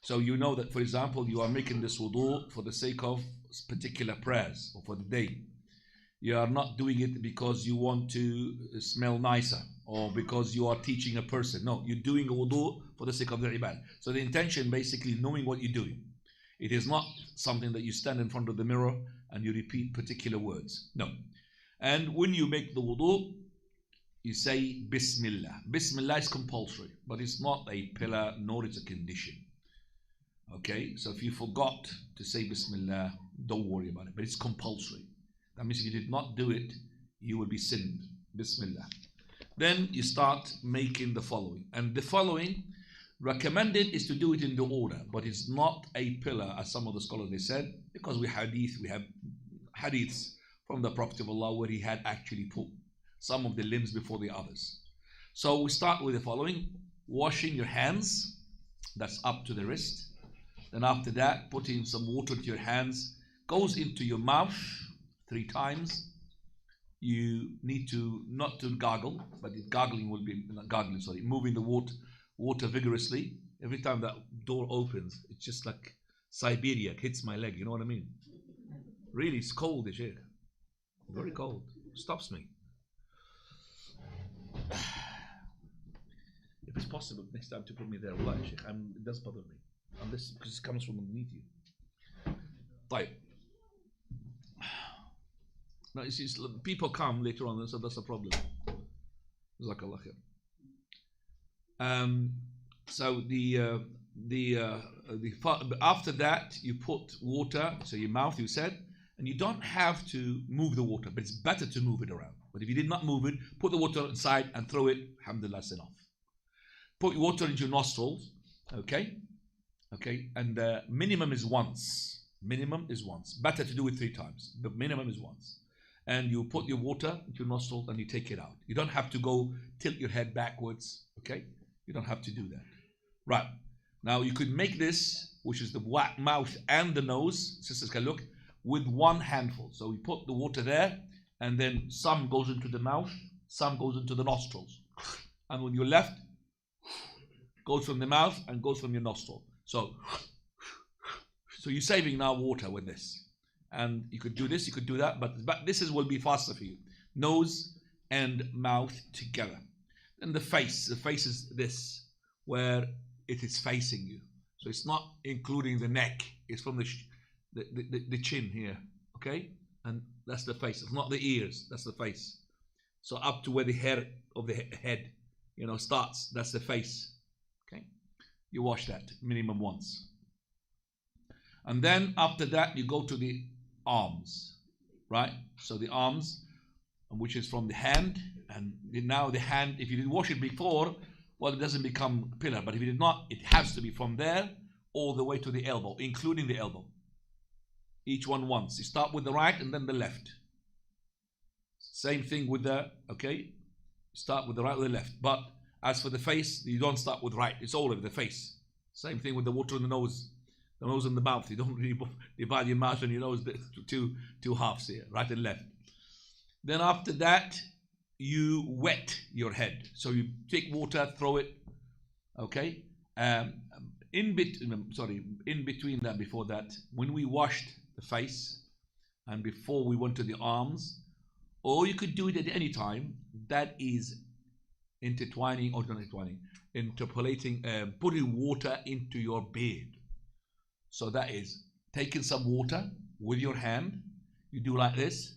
So you know that, for example, you are making this wudu for the sake of particular prayers or for the day. You are not doing it because you want to smell nicer or because you are teaching a person. No, you're doing a wudu for the sake of the ibadah. So the intention basically knowing what you're doing. It is not something that you stand in front of the mirror and you repeat particular words. No. And when you make the wudu, you say Bismillah. Bismillah is compulsory, but it's not a pillar nor it's a condition. Okay, so if you forgot to say Bismillah, don't worry about it, but it's compulsory. That means if you did not do it, you will be sinned. Bismillah. Then you start making the following. And the following recommended is to do it in the order, but it's not a pillar, as some of the scholars they said, because we have hadiths from the Prophet of Allah where he had actually put some of the limbs before the others. So we start with the following: washing your hands, that's up to the wrist. Then after that, putting some water into your hands, goes into your mouth 3 times. You need to not to gargle, but gargling will be not gargling. Sorry, moving the water vigorously. Every time that door opens, it's just like Siberia. It hits my leg. You know what I mean? Really, it's cold, Sheikh. Very cold. Stops me. If it's possible, next time to put me there, wallahi, Sheikh. It does bother me, unless because it comes from underneath you. Right. No, you see, people come later on, so that's a problem. Jazakallah khair. So after that, you put water, so your mouth, you said, and you don't have to move the water, but it's better to move it around. But if you did not move it, put the water inside and throw it. Alhamdulillah, that's enough. Put water into your nostrils, okay, and minimum is once. Minimum is once. Better to do it 3 times. The minimum is once. And you put your water into your nostrils and you take it out. You don't have to go tilt your head backwards, okay? You don't have to do that. Right. Now you could make this, which is the mouth and the nose. Sisters can look. with one handful. So we put the water there, and then some goes into the mouth, some goes into the nostrils. And when you're left, goes from the mouth and goes from your nostril. So you're saving now water with this. And you could do this, you could do that, but will be faster for you. Nose and mouth together. And the face is this, where it is facing you. So it's not including the neck, it's from the chin here, okay? And that's the face, it's not the ears, that's the face. So up to where the hair of the head, starts, that's the face, okay? You wash that minimum once. And then after that, you go to the arms, right? So the arms, which is from the hand, and now the hand, if you didn't wash it before, well, it doesn't become pillar, but if you did not, it has to be from there all the way to the elbow, including the elbow. Each one once. You start with the right and then the left. Same thing with the, okay? Start with the right or the left. But as for the face, you don't start with right. It's all over the face. Same thing with the water in the nose. The nose and the mouth. You don't really divide your mouth and your nose to two halves here, right and left. Then after that, you wet your head. So you take water, throw it, okay? In between that, before that, when we washed the face and before we went to the arms, or you could do it at any time, that is intertwining, interpolating, putting water into your beard. So that is taking some water with your hand, you do like this,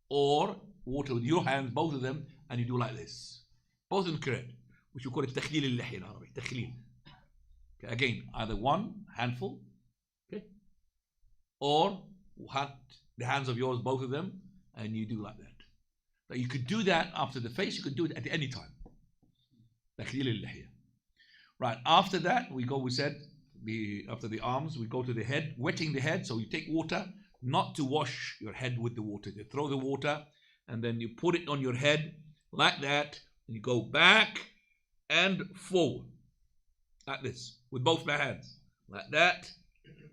or water with your hands, both of them, and you do like this. Both of them correct, which we call it تخليل اللحية in Arabic, تخليل. Okay, again, either one handful, okay, or the hands of yours, both of them, and you do like that. Now you could do that after the face, you could do it at any time. تخليل اللحية. Right, after that, after the arms, we go to the head, wetting the head, so you take water, not to wash your head with the water, you throw the water, and then you put it on your head like that, and you go back and forward like this with both my hands like that.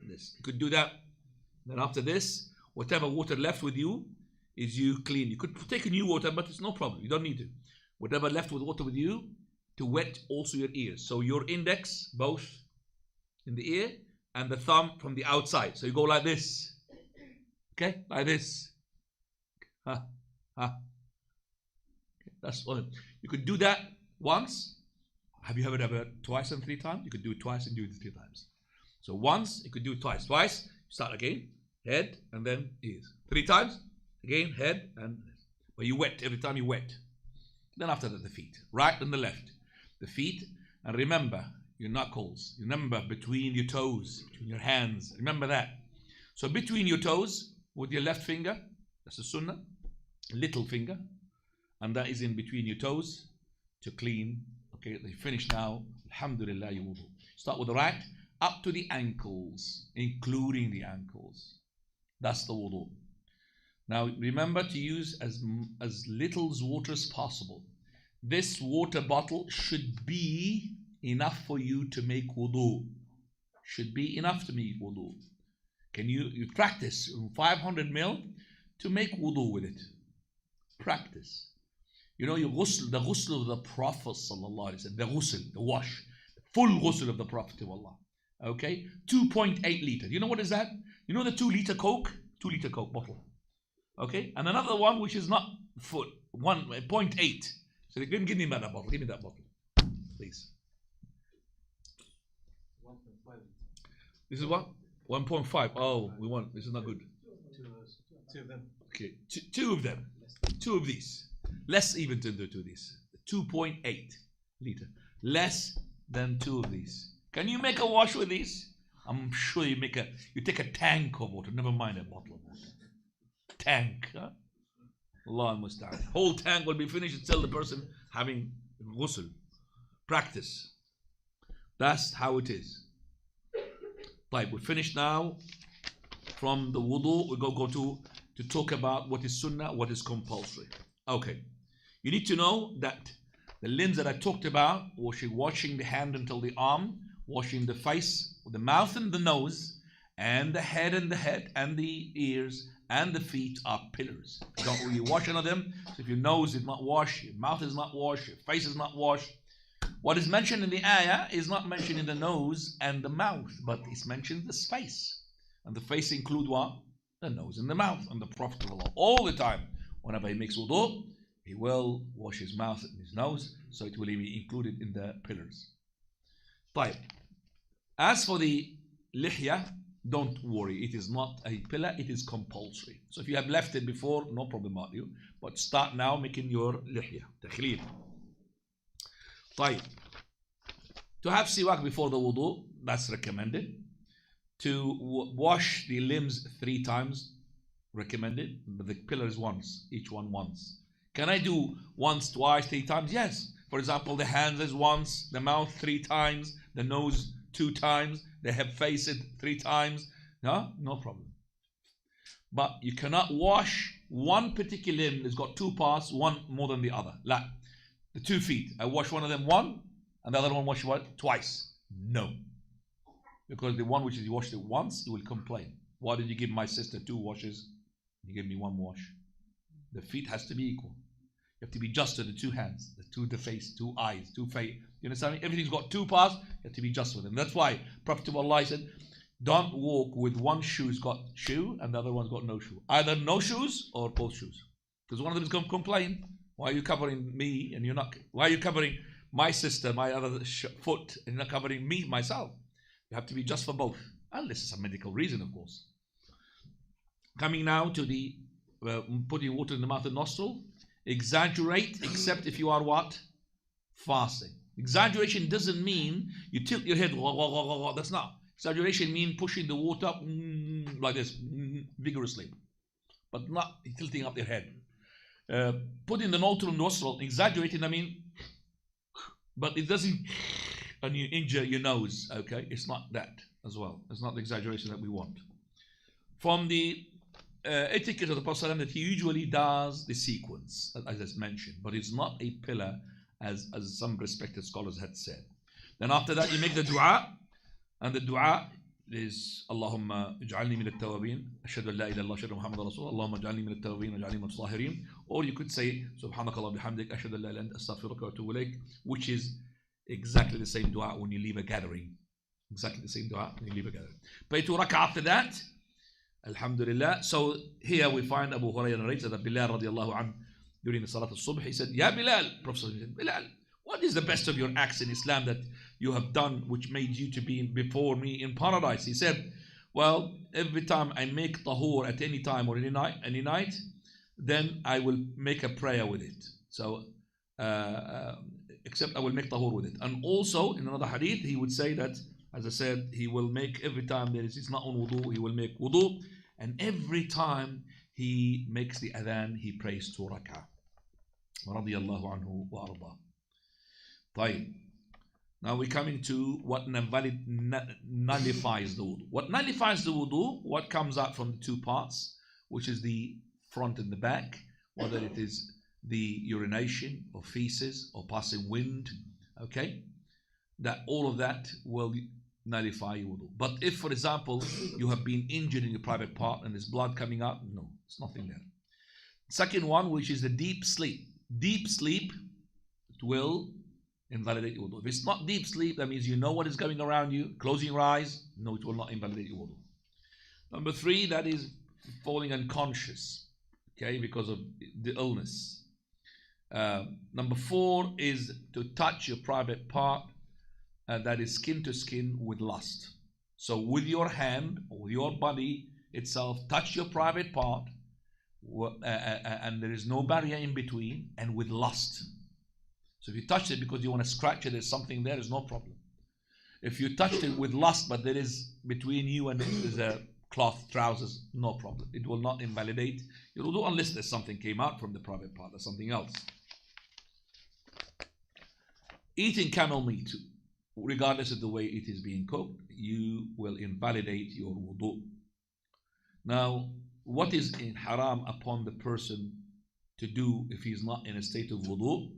This you could do that. Then after this, whatever water left with you is you clean. You could take a new water, but it's no problem, you don't need to. Whatever left with water with you to wet also your ears. So your index both in the ear and the thumb from the outside. So you go like this, okay, like this. That's all. You could do that once. Have you ever twice and 3 times? You could do it twice and do it 3 times. So once, you could do it twice. Twice, you start again, head and then ears. 3 times, again, head and, but you wet every time you wet. Then after that, the feet, right and the left. The feet, and remember your knuckles. Remember between your toes, between your hands. Remember that. So between your toes, with your left finger, that's the sunnah, little finger, and that is in between your toes to clean. Okay, they finish now. Alhamdulillah, you wudu. Start with the right up to the ankles, including the ankles. That's the wudu. Now remember to use as little water as possible. This water bottle should be enough for you to make wudu. Should be enough to make wudu. Can you practice 500 ml to make wudu with it? Practice. You know, the ghusl of the Prophet sallallahu alaihi wasallam, the ghusl, the wash, the full ghusl of the Prophet of Allah. Okay, 2.8 liter. You know what is that? You know the 2 liter Coke bottle. Okay, and another one which is not full, 1.8. So give me that bottle. Give me that bottle, please. 1.5. This is what? 1.5. Oh, we want. This is not good. Two of them. Okay, two of them. 2 of these. Less even to do these. 2.8 liter. Less than 2 of these. Can you make a wash with these? I'm sure you take a tank of water. Never mind a bottle of water. Tank. Huh? Allah al-Musta'an. Whole tank will be finished until the person having ghusl. Practice. That's how it is. Right, we're finished now from the wudu. We go to talk about what is sunnah, what is compulsory. Okay. You need to know that the limbs that I talked about, washing the hand until the arm, washing the face, the mouth and the nose, and the head and the ears and the feet are pillars. You don't really wash any of them. So if your nose is not washed, your mouth is not washed, your face is not washed, what is mentioned in the ayah is not mentioned in the nose and the mouth, but it's mentioned the face. And the face include what? The nose and the mouth. And the Prophet all the time, whenever he makes wudu, he will wash his mouth and his nose, so it will be included in the pillars. طيب. As for the lihya, don't worry, it is not a pillar, it is compulsory. So if you have left it before, no problem about you, but start now making your lihya, takhleel. طيب. To have siwak before the wudu, that's recommended. To wash the limbs 3 times, recommended, but the pillars once, each one once. Can I do once, twice, 3 times? Yes. For example, the hands is once, the mouth 3 times, the nose 2 times, the head face 3 times. No problem. But you cannot wash one particular limb that's got 2 parts, one more than the other. Like the 2 feet, I wash one of them one, and the other one wash what? Twice. No. Because the one which is you washed it once, you will complain. Why did you give my sister 2 washes? You gave me 1 wash. The feet has to be equal. You have to be just to the 2 hands, the face, 2 eyes, 2 face. You understand me? Everything's got 2 parts, you have to be just with them. That's why Prophet of Allah said, don't walk with one shoe's got shoe and the other one's got no shoe. Either no shoes or both shoes. Because one of them is going to complain, why are you covering me and you're not? Why are you covering my sister, my other foot, and you're not covering me, myself? You have to be just for both. Unless it's a medical reason, of course. Coming now to the putting water in the mouth and nostril. Exaggerate, except if you are what? Fasting. Exaggeration doesn't mean you tilt your head. That's not. Exaggeration means pushing the water like this vigorously, but not tilting up your head. Putting the nostril, exaggerating, I mean, but it doesn't, and you injure your nose, okay? It's not that as well. It's not the exaggeration that we want. From the etiquette of the Prophet that he usually does the sequence, as I mentioned, but it's not a pillar as some respected scholars had said. Then after that you make the dua, and the dua is Allahumma ij'alni min at-tawabin, ashhadu an la ilaha illallah, ashhadu Muhammadan Rasulullah, Allahumma ij'alni min at-tawabin waj'alni min at-tahirin. Or you could say subhanakallah bihamdik, ashhadu an la ilaha illa anta, astaghfiruka wa atubu ilayk, which is exactly the same dua when you leave a gathering. Exactly the same dua when you leave a gathering. Pray 2 rak'ah after that. Alhamdulillah. So here we find Abu Hurairah narrates that Bilal radiallahu anhu during the Salat al-Subh, he said, Ya Bilal, Prophet said, Bilal, what is the best of your acts in Islam that you have done which made you to be before me in paradise? He said, well, every time I make tahur at any time or any night, then I will make a prayer with it. So, except I will make tahur with it. And also in another hadith, he would say that, as I said, he will make every time there is, it's not on wudu, he will make wudu. And every time he makes the adhan, he prays 2 rak'ah. Radiyallahu anhu wa arda. طيب. Now we're coming to what nullifies the wudu. What nullifies the wudu, what comes out from the 2 parts, which is the front and the back, whether it is the urination or feces or passing wind, okay? That all of that will nullify your wudu. But if, for example, you have been injured in your private part and there's blood coming out, no, it's nothing there. Second one, which is the deep sleep. Deep sleep, it will invalidate your wudu. If it's not deep sleep, that means you know what is going around you, closing your eyes, no, it will not invalidate your wudu. Number 3, that is falling unconscious, okay, because of the illness. Number 4 is to touch your private part, that is skin to skin with lust. So with your hand or with your body itself, touch your private part, and there is no barrier in between, and with lust. So if you touch it because you want to scratch it, there's something there, there's no problem. If you touched it with lust, but there is between you and it is a cloth, trousers, no problem. It will not invalidate your wudu unless there's something came out from the private part, there's something else. Eating camel meat, regardless of the way it is being cooked, you will invalidate your wudu. Now, what is in haram upon the person to do if he's not in a state of wudu?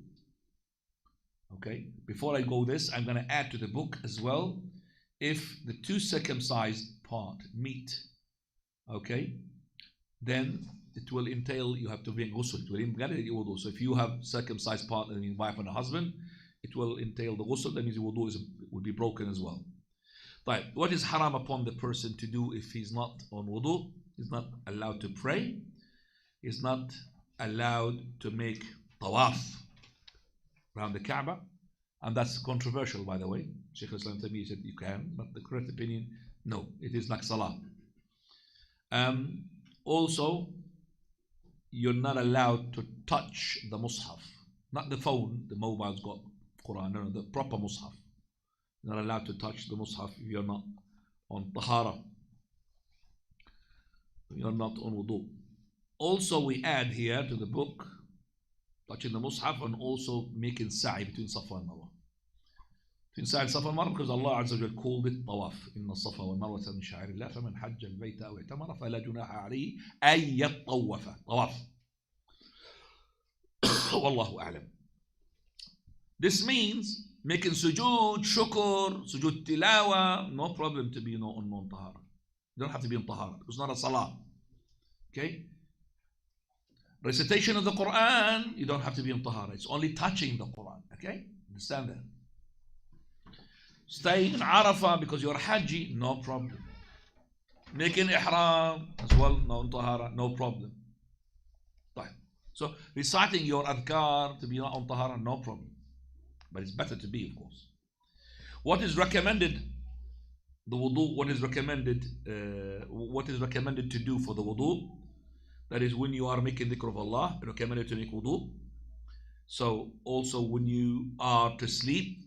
Okay, before I go this, I'm going to add to the book as well, if the 2 circumcised part, meat, okay, then it will entail you have to bring ghusl. It will entail wudu. So if you have circumcised partner, that means wife and a husband, it will entail the ghusl. That means the wudu will be broken as well. Right. What is haram upon the person to do if he's not on wudu? He's not allowed to pray. He's not allowed to make tawaf around the Kaaba. And that's controversial, by the way. Shaykh al-Islam Taymiyyah said you can, but the correct opinion, no, it is like salah. Also, you're not allowed to touch the mushaf, not the phone. The mobile's got Quran, no, the proper mushaf. You're not allowed to touch the mushaf if you're not on tahaarah. You're not on wudu. Also, we add here to the book touching the mushaf and also making sa'i between Safa and Marwa. Between sa'i and Safa and Marwa, because Allah Azza wa Jalla called it tawaf. Inna Safa wa Marwa min sha'airillah, faman hajja al-bayta aw i'tamara fala junaha alayhi ay yattawafa. Tawaf. Wallahu a'lam. This means making sujood, shukr, sujood tilawa, no problem to be on non-tahara. You don't have to be on tahara. It's not a salah. Okay? Recitation of the Quran, you don't have to be on tahara. It's only touching the Quran. Okay? Understand that? Staying in Arafah because you're Haji, no problem. Making ihram as well, no tahara, no problem. So reciting your adhkar to be not on tahara, no problem. But it's better to be, of course. What is recommended? The wudu. What is recommended? What is recommended to do for the wudu? That is when you are making dhikr of Allah, recommended to make wudu. So also when you are to sleep,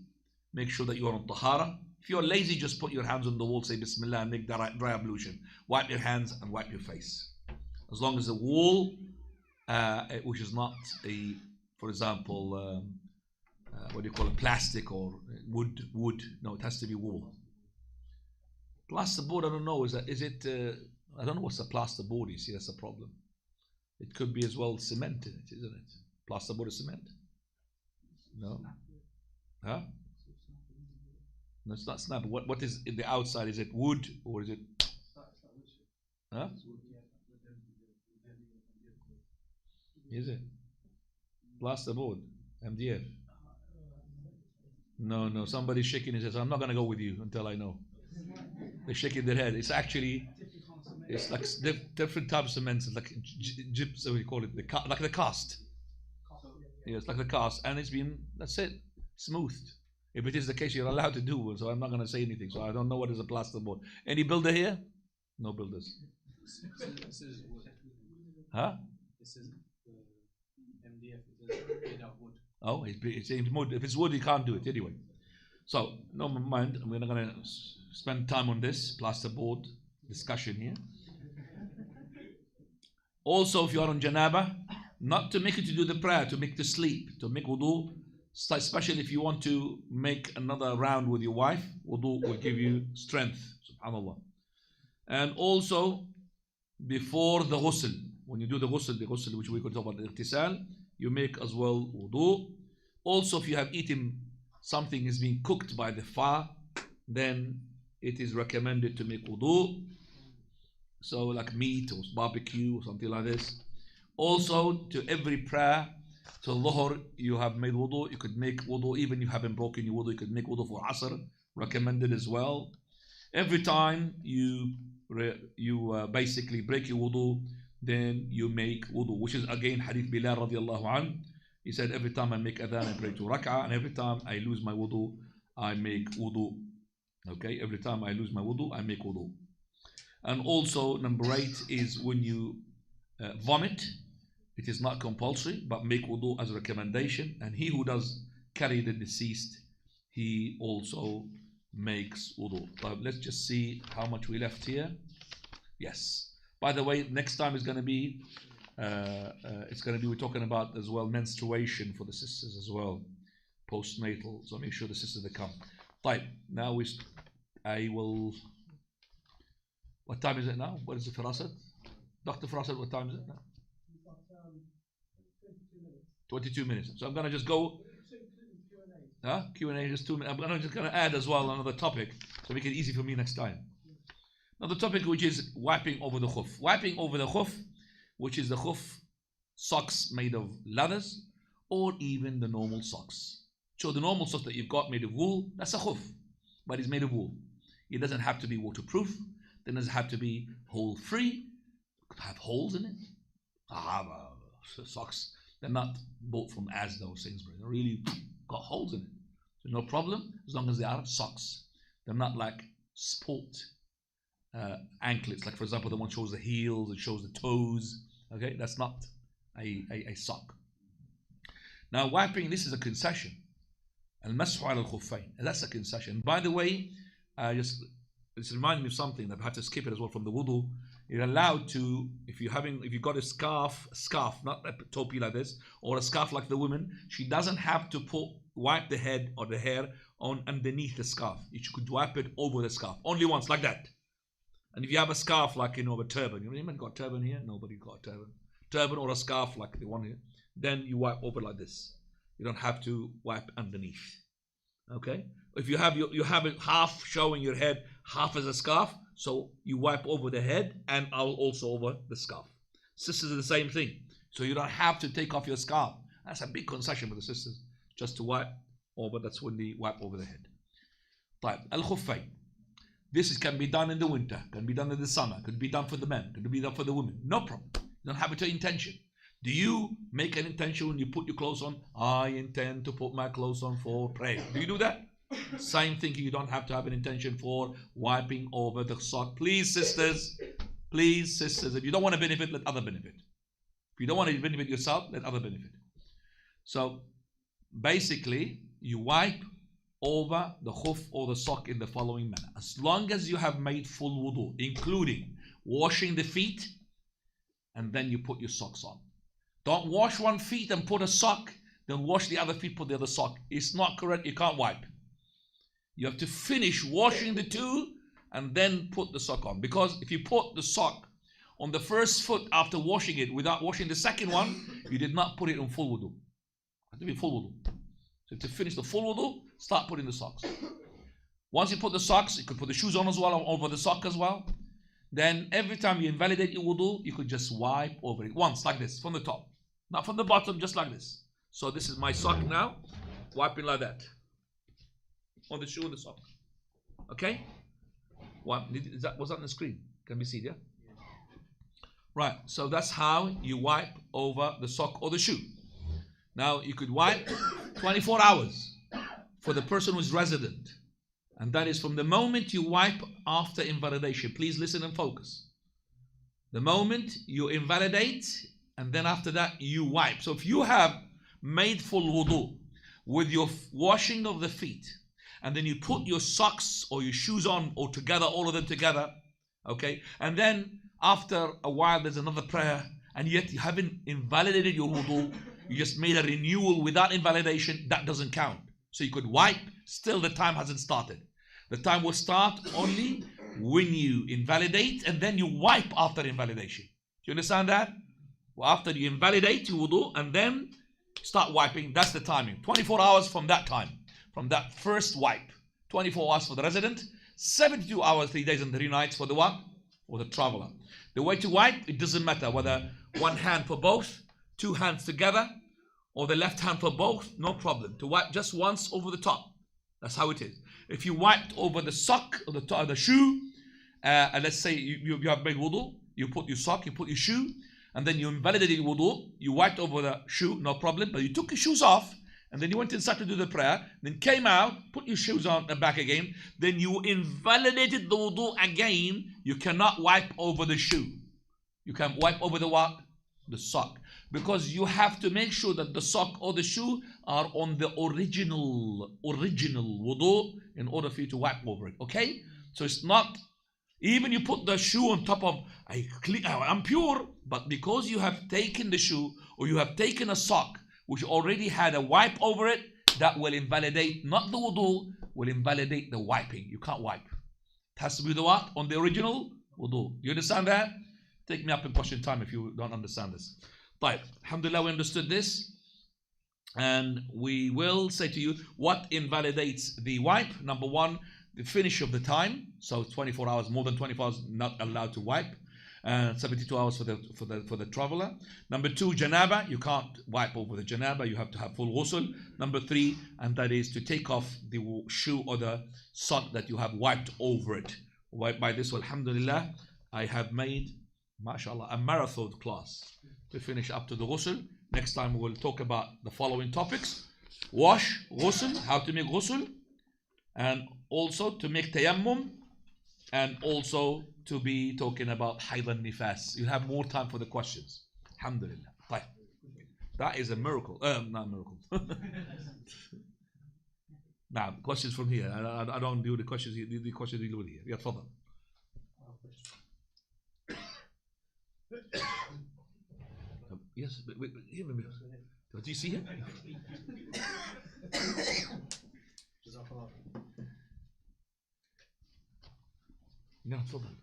make sure that you are on tahara. If you're lazy, just put your hands on the wall, say Bismillah, and make dry ablution. Wipe your hands and wipe your face. As long as the wall, which is not a, for example, what do you call it, plastic or wood? No, it has to be wool. Plasterboard, I don't know. Is it? I don't know what's the plasterboard. You see, that's a problem. It could be as well cement in it, isn't it? Plasterboard is cement. No, huh? No, it's not snap. What is in the outside? Is it wood or is it? Huh? Is it plasterboard? MDF? No. Somebody's shaking his head. So I'm not going to go with you until I know. They're shaking their head. It's actually, it's like different types of cement. It's like gypsum, we call it, like the cast. Yeah, it's like the cast, and it's been, that's it, smoothed. If it is the case, you're allowed to do. So I'm not going to say anything. So I don't know what is a plasterboard. Any builder here? No builders. This is wood. Huh? This is MDF. It is made of wood. Oh, it's wood. If it's wood, you can't do it anyway. So, no mind, we're not going to spend time on this plasterboard discussion here. Also, if you are on janaba, not to make it to do the prayer, to make the sleep, to make wudu, especially if you want to make another round with your wife, wudu will give you strength, subhanallah. And also, before the ghusl, when you do the ghusl which we could talk about, the ightisal, you make as well wudu. Also, if you have eaten something is being cooked by the fire, then it is recommended to make wudu. So like meat or barbecue or something like this. Also, to every prayer, to Dhuhr, you have made wudu. You could make wudu even if you haven't broken your wudu. You could make wudu for Asr, recommended as well. Every time you basically break your wudu, then you make wudu, which is again Hadith Bilal radiallahu anhu. He said, every time I make adhan, I pray 2 rak'ah, and every time I lose my wudu, I make wudu. Okay, every time I lose my wudu, I make wudu. And also, number 8 is when you vomit, it is not compulsory, but make wudu as a recommendation. And he who does carry the deceased, he also makes wudu. Let's just see how much we left here. Yes. By the way, next time is going to be, we're talking about as well menstruation for the sisters as well, postnatal. So make sure the sisters that come. Right, now I will. What time is it now? What is it, Farasat? Dr. Farasat, what time is it now? 22 minutes. So I'm going to just go. Q&A, just 2 minutes. I'm just going to add as well another topic to make it easy for me next time. Another topic, which is wiping over the khuf. Wiping over the khuf, which is the khuf socks made of leathers, or even the normal socks. So the normal socks that you've got made of wool, that's a khuf, but it's made of wool. It doesn't have to be waterproof. It doesn't have to be hole-free. It could have holes in it. Socks, they're not bought from Asda or Sainsbury's. They're really got holes in it. So no problem, as long as they are socks. They're not like sport anklets, like for example the one shows the heels, it shows the toes. Okay, that's not a sock. Now wiping, this is a concession. Al-mashu ala al-khuffayn, that's a concession. By the way, it's reminding me of something that I had to skip it as well from the wudu. You're allowed to, if you've got a scarf, not a topi like this, or a scarf like the woman, she doesn't have to wipe the head or the hair on underneath the scarf. You could wipe it over the scarf, only once, like that. And if you have a scarf like, a turban, anyone got a turban here? Nobody got a turban. Turban or a scarf like the one here, then you wipe over like this. You don't have to wipe underneath. Okay? If you have it half showing your head, half as a scarf, so you wipe over the head and also over the scarf. Sisters are the same thing. So you don't have to take off your scarf. That's a big concession for the sisters, just to wipe over. That's when they wipe over the head. Right. Al-khuffayn. This can be done in the winter, can be done in the summer, could be done for the men, could be done for the women. No problem. You don't have it to intention. Do you make an intention when you put your clothes on? I intend to put my clothes on for prayer. Do you do that? Same thing, you don't have to have an intention for wiping over the sock. Please, sisters, if you don't want to benefit, let other benefit. If you don't want to benefit yourself, let other benefit. So basically, you wipe over the khuf or the sock in the following manner. As long as you have made full wudu, including washing the feet, and then you put your socks on. Don't wash one feet and put a sock, then wash the other feet, put the other sock. It's not correct, you can't wipe. You have to finish washing the two and then put the sock on. Because if you put the sock on the first foot after washing it without washing the second one, you did not put it on full wudu. It has to be full wudu. So to finish the full wudu, start putting the socks. Once you put the socks, you could put the shoes on as well, over the sock as well. Then every time you invalidate your wudu, you could just wipe over it once, like this, from the top. Not from the bottom, just like this. So this is my sock now, wiping like that. On the shoe and the sock. Okay? Was that on the screen? Can we see it, yeah? Right, so that's how you wipe over the sock or the shoe. Now you could wipe 24 hours for the person who's resident. And that is from the moment you wipe after invalidation. Please listen and focus. The moment you invalidate, and then after that you wipe. So if you have made full wudu with your washing of the feet, and then you put your socks or your shoes on, or together, all of them together, okay? And then after a while there's another prayer, and yet you haven't invalidated your wudu, you just made a renewal without invalidation, that doesn't count. So you could wipe, still the time hasn't started. The time will start only when you invalidate, and then you wipe after invalidation. Do you understand that? Well, after you invalidate your wudu, and then start wiping, that's the timing. 24 hours from that time. From that first wipe. 24 hours for the resident, 72 hours, 3 days and 3 nights for the what? For the traveler. The way to wipe, it doesn't matter whether one hand for both, two hands together, or the left hand for both, no problem. To wipe just once over the top. That's how it is. If you wiped over the sock or the shoe, and let's say you have made wudu, you put your sock, you put your shoe, and then you invalidated your wudu, you wiped over the shoe, no problem, but you took your shoes off, and then you went inside to do the prayer, then came out, put your shoes on and back again, then you invalidated the wudu again, you cannot wipe over the shoe. You can wipe over the what? The sock. Because you have to make sure that the sock or the shoe are on the original wudu in order for you to wipe over it, okay? So it's not, even you put the shoe on top of, I'm pure, but because you have taken the shoe or you have taken a sock which already had a wipe over it, that will invalidate, not the wudu, will invalidate the wiping. You can't wipe. It has to be the what? On the original wudu. You understand that? Take me up in question time if you don't understand this. Right. Alhamdulillah, we understood this. And we will say to you what invalidates the wipe. Number one, the finish of the time, so 24 hours, more than 24 hours, not allowed to wipe. 72 hours for the traveler. Number 2, janaba, you can't wipe over the janaba, you have to have full ghusl. Number 3, and that is to take off the shoe or the sock that you have wiped over it. By this, alhamdulillah, I have made, mashallah, a marathon class to finish up to the ghusl. Next time we will talk about the following topics: wash, ghusl, how to make ghusl, and also to make tayammum, and also to be talking about hayd and nifas. You have more time for the questions. Alhamdulillah. طيب. That is a miracle. Not a miracle. Now, questions from here. I don't do the questions. The questions you do here. Yeah, تفضل. Yes, but here. Do you see him? No, تفضل.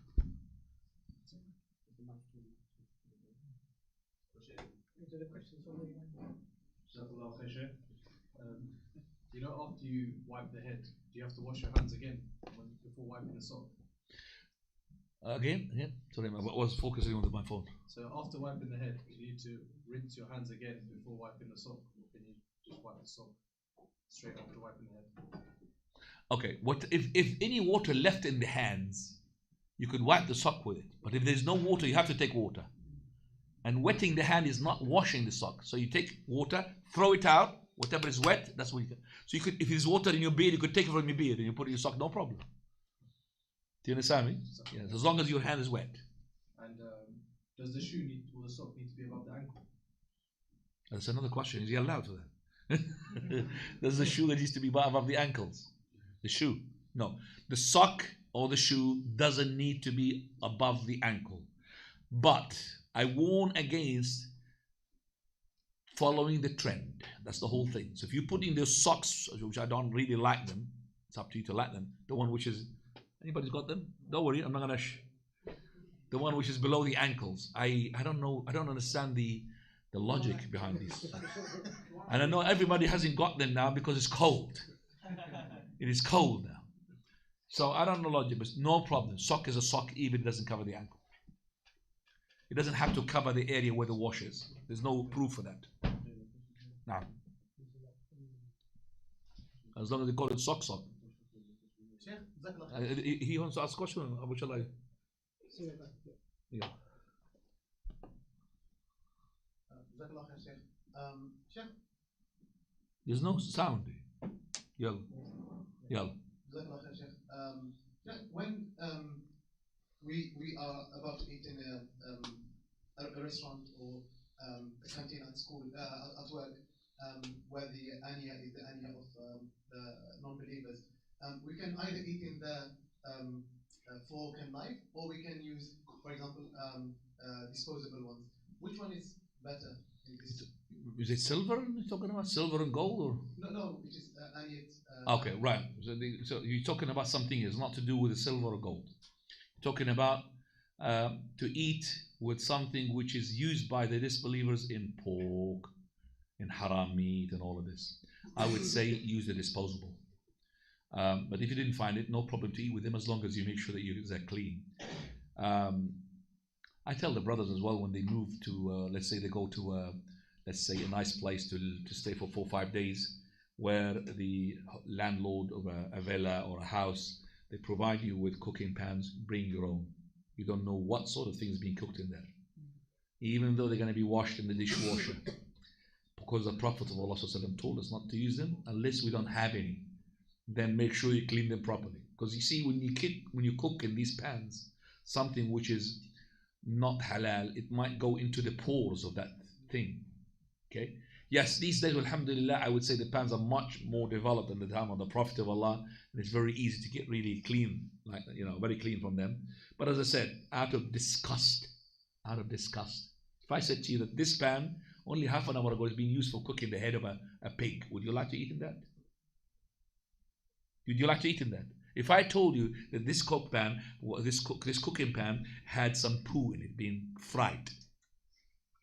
You know, after you wipe the head, do you have to wash your hands again before wiping the sock? Again? Sorry, I was focusing on my phone. So after wiping the head, you need to rinse your hands again before wiping the sock. Or can you just wipe the sock straight after wiping the head? Okay, what if any water left in the hands, you could wipe the sock with it. But if there's no water, you have to take water. And wetting the hand is not washing the sock. So you take water, throw it out, whatever is wet, that's what you can. So you could, if there's water in your beard, you could take it from your beard and you put it in your sock, no problem. Do you understand me? Yes, as long as your hand is wet. And does the shoe need, or the sock need to be above the ankle? That's another question. Is he allowed to that? Does the shoe that needs to be above the ankles? The shoe? No. The sock or the shoe doesn't need to be above the ankle. But I warn against following the trend. That's the whole thing. So if you put in those socks, which I don't really like them, it's up to you to like them. The one which is, anybody's got them? Don't worry, I'm not gonna. The one which is below the ankles. I don't know. I don't understand the logic behind this. And I know everybody hasn't got them now because it's cold. It is cold now. So I don't know logic, but no problem. Sock is a sock, even if it doesn't cover the ankle. It doesn't have to cover the area where the wash is. There's no proof for that. Now, as long as they call it sock. He wants to ask a question. Abu Shalai. Yeah. There's no sound. Yalla. When we are about to eat in a restaurant or a canteen at school, at work, where the ania is the ania of the non-believers, we can either eat in the fork and knife, or we can use, for example, disposable ones. Which one is better in this? Is it silver you're talking about? Silver and gold? Or? No, it is aniate. Okay, right. So you're talking about something it's not to do with the silver or gold. You're talking about to eat with something which is used by the disbelievers in pork, in haram meat and all of this. I would say use the disposable. But if you didn't find it, no problem to eat with them as long as you make sure that they're clean. I tell the brothers as well when they move to, let's say they go to, let's say a nice place to stay for 4 or 5 days, where the landlord of a villa or a house, they provide you with cooking pans, bring your own. You don't know what sort of things being cooked in there, even though they're going to be washed in the dishwasher, because the Prophet of Allah told us not to use them unless we don't have any. Then make sure you clean them properly, because you see when you cook in these pans something which is not halal, it might go into the pores of that thing. Okay. Yes, these days, alhamdulillah, I would say the pans are much more developed than the time of the Prophet of Allah, and it's very easy to get really clean, like very clean from them. But as I said, out of disgust, if I said to you that this pan only half an hour ago is being used for cooking the head of a pig, would you like to eat in that? Would you like to eat in that? If I told you that this cooking pan had some poo in it being fried,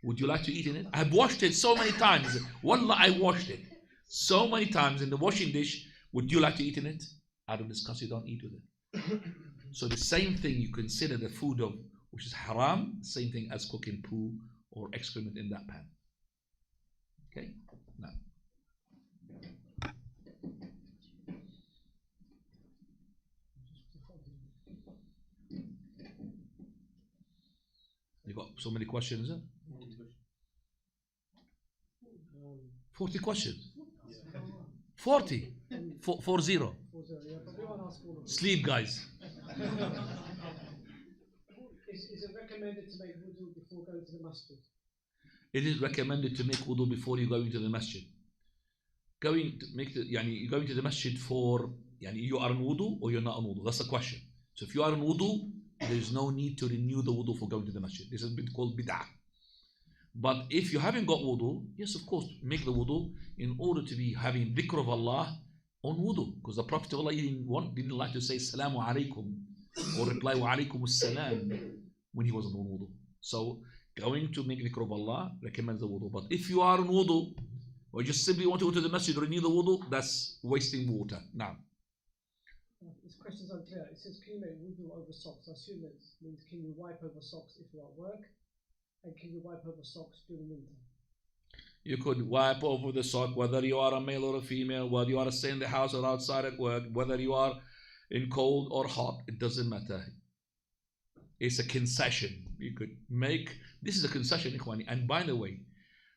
would you like to eat in it? I've washed it so many times. Wallah, I washed it so many times in the washing dish. Would you like to eat in it? out of disgust you don't eat with it. So the same thing you consider the food of which is haram, same thing as cooking poo or excrement in that pan. Okay? Now. You got so many questions, is it? 40 questions. 40. 40. Sleep, guys. Is it recommended to make wudu before going to the masjid? It is recommended to make wudu before you go into the masjid. You're going to the masjid for you are in wudu or you're not in wudu. That's the question. So if you are in wudu, there is no need to renew the wudu for going to the masjid. This is a bit called bid'ah. But if you haven't got wudu, yes, of course, make the wudu in order to be having dhikr of Allah on wudu. Because the Prophet of Allah didn't like to say Assalamu alaikum or reply wa alaikum assalam when he wasn't on wudu. So going to make dhikr of Allah recommends the wudu. But if you are on wudu or just simply want to go to the masjid or renew the wudu, that's wasting water. Now. This question's unclear. It says, can you make wudu over socks? I assume it means can you wipe over socks if you're at work? And can you wipe over socks during winter? You could wipe over the sock, whether you are a male or a female, whether you are staying in the house or outside at work, whether you are in cold or hot, it doesn't matter. It's a concession. You could make, this is a concession, Ikhwani. And by the way,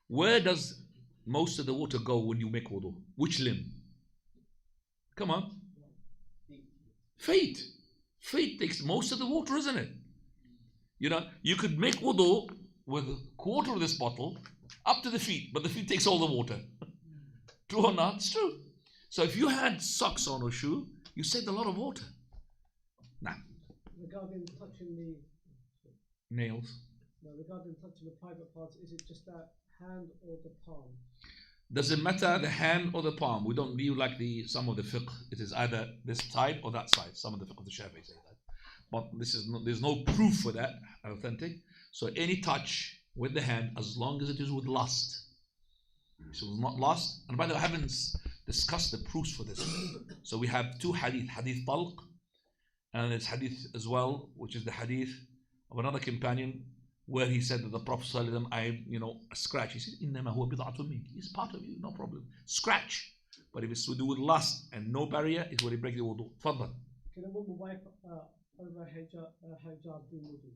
where does most of the water go when you make wudu? Which limb? Come on. Feet. Feet takes most of the water, isn't it? You could make wudu with a quarter of this bottle up to the feet, but the feet takes all the water. True or not? It's true. So if you had socks on or shoe, you saved a lot of water. Now. Regarding touching the nails. No, regarding touching the private parts, is it just that hand or the palm? Doesn't matter the hand or the palm. We don't view like some of the fiqh. It is either this side or that side. Some of the fiqh of the Shafi'i say that. But there's no proof for that, authentic. So any touch with the hand, as long as it is with lust. So it's not lust. And by the way, I haven't discussed the proofs for this. So we have two hadith. Hadith talq. And there's hadith as well, which is the hadith of another companion, where he said that the Prophet a scratch. He said, إِنَّمَا هُوَ بِضْعَةٌ مِنْكِ. It's part of you, no problem. Scratch. But if it's to do with lust and no barrier, it's where he breaks the wudu. Fadl. Can a woman wipe over her hijab doing wudu?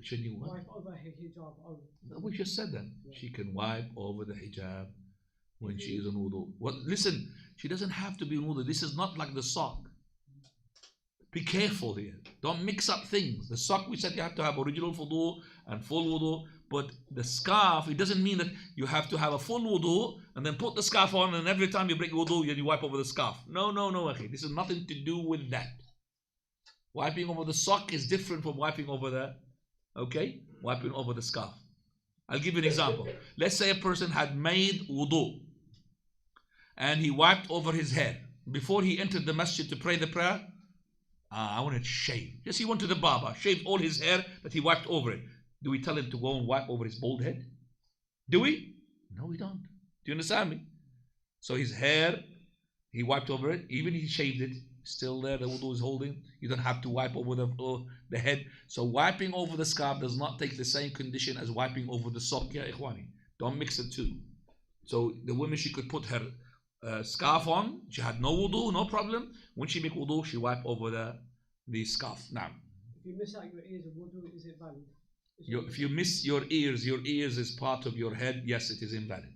Should you what? Wipe over her hijab over. We just said that. Yeah. She can wipe over the hijab when she is on wudu. Listen, she doesn't have to be on wudu. This is not like the sock. Be careful here. Don't mix up things. The sock, we said you have to have original wudu and full wudu. But the scarf, it doesn't mean that you have to have a full wudu and then put the scarf on and every time you break wudu, you wipe over the scarf. No, okay. This has nothing to do with that. Wiping over the sock is different from wiping over wiping over the scarf. I'll give you an example. Let's say a person had made wudu and he wiped over his hair. Before he entered the masjid to pray the prayer, I want to shave. Just he went to the barber, shaved all his hair that he wiped over it. Do we tell him to go and wipe over his bald head? Do we? No, we don't. Do you understand me? So his hair, he wiped over it. Even if he shaved it, still there, the wudu is holding. You don't have to wipe over the head. So wiping over the scarf does not take the same condition as wiping over the sock. Ya ikhwani. Don't mix the two. So the woman, she could put her scarf on. She had no wudu, no problem. When she make wudu, she wipe over the scarf. Now. If you miss out your ears of wudu, is it valid? If you miss your ears is part of your head, yes, it is invalid.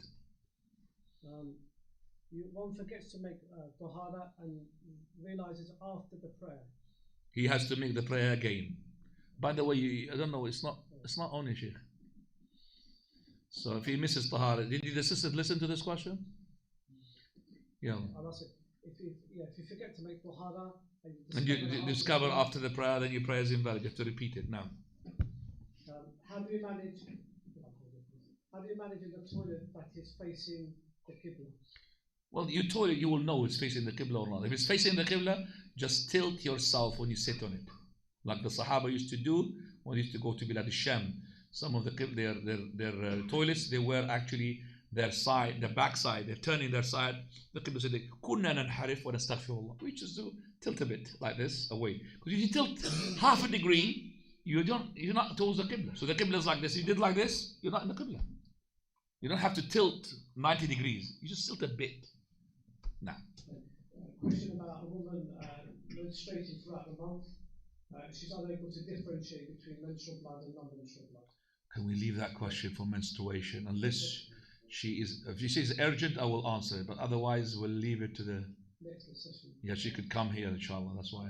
One forgets to make Tahaarah and realizes after the prayer. He has to make the prayer again. By the way, I don't know, it's not only Sheikh. So if he misses Tahaarah, did the sister listen to this question? Yeah. If you forget to make Tahaarah and you discover after the prayer, then your prayer is invalid. You have to repeat it now. How do you manage in the toilet that is facing the Qibla? Well, your toilet, you will know it's facing the Qibla or not. If it's facing the Qibla, just tilt yourself when you sit on it. Like the Sahaba used to do when they used to go to Bilad al-Sham. Some of their toilets, they were actually their side, their backside, they're turning their side. The Qibla said, "Kunna nanharif wa nastaghfirullah." We just do tilt a bit like this away. Because if you tilt half a degree, you're not towards the Qibla. So the Qibla is like this. You did like this, you're not in the Qibla. You don't have to tilt 90 degrees. You just tilt a bit. Now. Question about a woman menstruating throughout the month. She's unable to differentiate between menstrual blood and non-menstrual blood. Can we leave that question for menstruation? Unless she is, if she says urgent, I will answer it. But otherwise, we'll leave it to the Next session. Yeah, she could come here, inshallah. That's why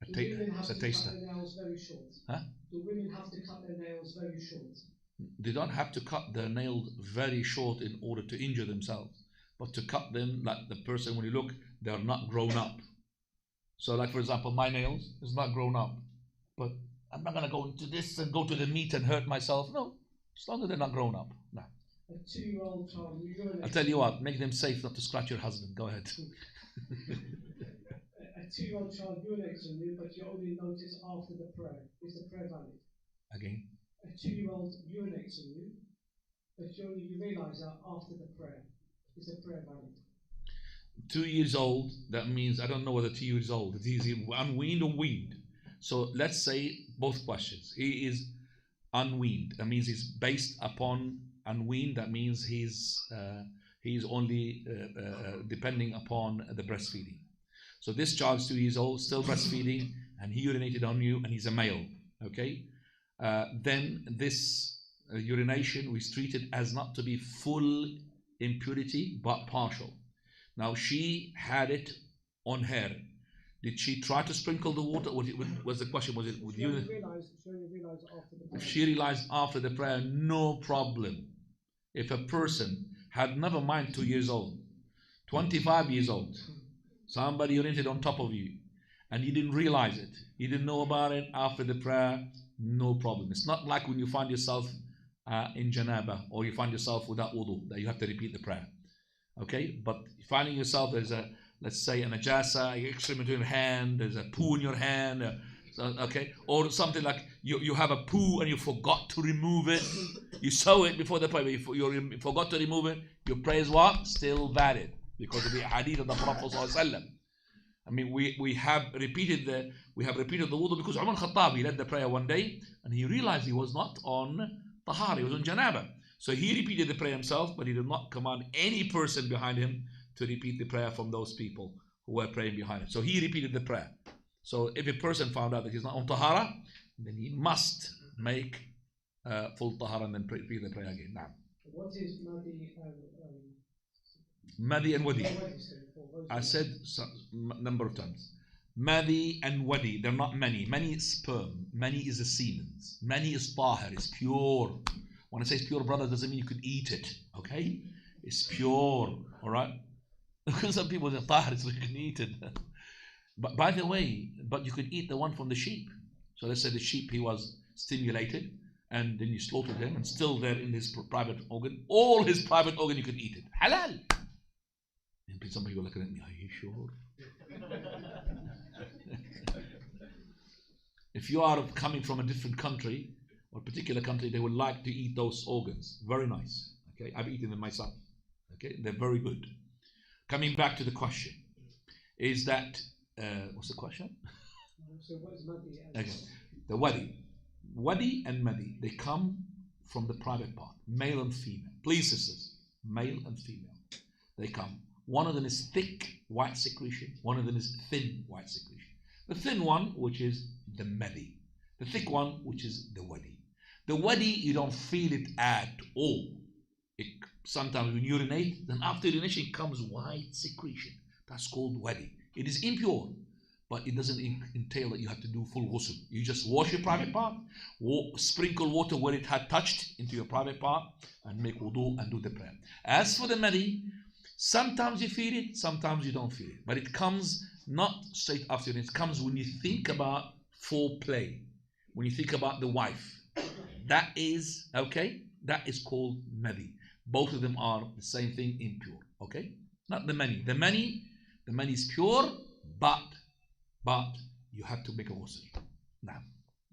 Do women have it's a to taster. cut their nails very short? Huh? Do women have to cut their nails very short? They don't have to cut their nails very short in order to injure themselves, but to cut them like the person, when you look, they're not grown up. So like for example, my nails is not grown up, but I'm not going to go into this and go to the meat and hurt myself. No, as long as they're not grown up. No. A 2-year-old child, I'll tell you what, make them safe not to scratch your husband. Go ahead. A 2-year-old child urinates on you, but you only notice after the prayer. Is the prayer valid? Again? A 2-year-old urinates on you, but you realize that after the prayer. Is the prayer valid? 2 years old, that means, I don't know whether 2 years old, is he unweaned or weaned? So let's say both questions. He is unweaned, that means he's based upon unweaned, that means he's only depending upon the breastfeeding. So this child is 2 years old, still breastfeeding, and he urinated on you, and he's a male, okay? Then this urination was treated as not to be full impurity, but partial. Now she had it on her. Did she try to sprinkle the water? Was the question, was it with you? If she realized after the prayer, no problem. If a person had, never mind 2 years old, 25 years old, somebody urinated on top of you, and you didn't realize it, you didn't know about it after the prayer, no problem. It's not like when you find yourself in janaba, or you find yourself without wudu, that you have to repeat the prayer. Okay, but finding yourself, there's a, let's say, a najasa, excrement in your hand, there's a poo in your hand, okay, or something like you have a poo and you forgot to remove it, you saw it before the prayer, you forgot to remove it, your prayer is what? Still valid, because of the hadith of the Prophet ﷺ. I mean, we have repeated the wudu, because Umar Khattab, he led the prayer one day and he realized he was not on Tahaarah, he was on janaba. So he repeated the prayer himself, but he did not command any person behind him to repeat the prayer from those people who were praying behind him. So he repeated the prayer. So if a person found out that he's not on Tahaarah, then he must make full Tahaarah and then repeat the prayer again. Now, what is Madi and Wadi? I said number of times. Madi and Wadi, they're not many. Many is sperm. Many is the semen. Many is Tahir, it's pure. When I say it's pure, brother, doesn't mean you could eat it, okay? It's pure, all right? Some people say Tahir, so you can eat it. But by the way, but you could eat the one from the sheep. So let's say the sheep, he was stimulated, and then you slaughtered him, and still there in his private organ, all his private organ, you could eat it. Halal. And some people looking at me, are you sure? If you are coming from a different country, or particular country, they would like to eat those organs. Very nice. Okay, I've eaten them myself. Okay, they're very good. Coming back to the question, is that what's the question? So what is Madi? Okay, the Wadi and Madi, they come from the private part, male and female. Please, sisters, male and female, they come. One of them is thick white secretion. One of them is thin white secretion. The thin one, which is the Madi. The thick one, which is the Wadi. The Wadi, you don't feel it at all. Sometimes when you urinate, then after urination comes white secretion. That's called Wadi. It is impure, but it doesn't entail that you have to do full ghusl. You just wash your private part, sprinkle water where it had touched into your private part, and make wudu and do the prayer. As for the Madi, sometimes you feel it, sometimes you don't feel it. But it comes not straight after it comes when you think about foreplay, when you think about the wife. That is, okay, that is called Madi. Both of them are the same thing, impure, okay? Not the mani. The mani is pure, but you have to make a ghusl. Now.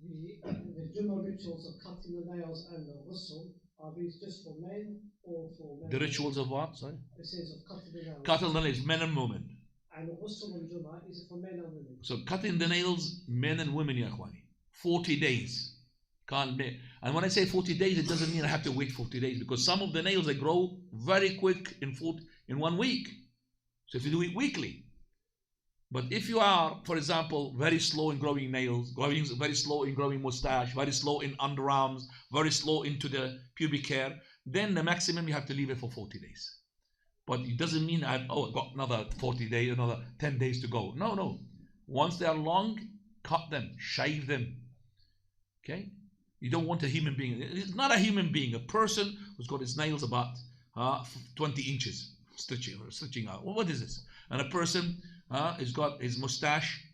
The Jummah rituals of cutting the nails and the ghusl, Are these just for men or for men? The rituals of what? Sorry? It says of cutting the nails. Cutting the nails, men and women. And ghusl on Jum'ah, is it for men and women? So cutting the nails, men and women, ya akhwani. 40 days. Can't be. And when I say 40 days, it doesn't mean I have to wait 40 days, because some of the nails, they grow very quick in 1 week. So if you do it weekly. But if you are, for example, very slow in growing nails, very slow in growing mustache, very slow in underarms, very slow into the pubic hair, then the maximum you have to leave it for 40 days. But it doesn't mean I've got another 40 days, another 10 days to go. No. Once they are long, cut them, shave them. Okay? You don't want a human being. It's not a human being. A person who's got his nails about 20 inches stretching out. What is this? And a person has got his mustache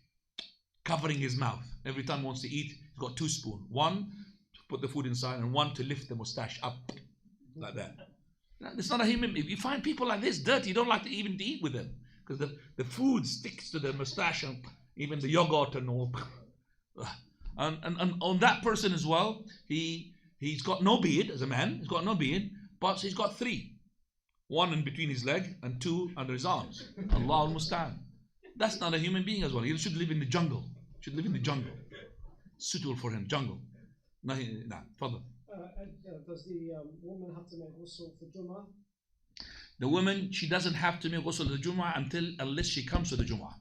covering his mouth. Every time he wants to eat, he's got 2 spoons. One to put the food inside, and one to lift the mustache up like that. It's not a human. If you find people like this dirty, you don't like to even eat with them, because the food sticks to the mustache, and even the yogurt and all. And on that person as well, he's got no beard as a man. He's got no beard, but he's got 3. 1 in between his leg and 2 under his arms. Allah al-Musta'an. That's not a human being as well. He should live in the jungle. Suitable for him, jungle. No, further. Does the woman have to make ghusl for Jum'ah? The woman, she doesn't have to make ghusl the Jum'ah unless she comes to the Jum'ah.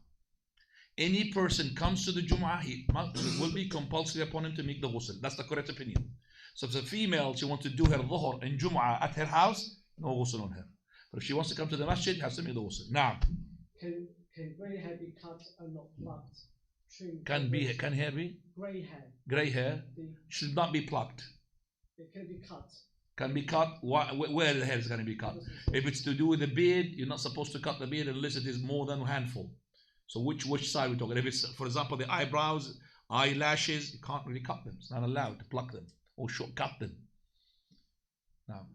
Any person comes to the Jum'ah, it will be compulsory upon him to make the ghusl. That's the correct opinion. So if it's a female, she wants to do her dhuhr in Jum'ah at her house, no ghusl on her. But if she wants to come to the masjid, she has to make the ghusl. Now, can grey hair be cut and not plucked? Can hair be? Grey hair should not be plucked. It can be cut. Can be cut. Where the hair is going to be cut? If it's to do with the beard, you're not supposed to cut the beard unless it is more than a handful. So which side we're talking? If it's, for example, the eyebrows, eyelashes, you can't really cut them. It's not allowed to pluck them or cut them. Now,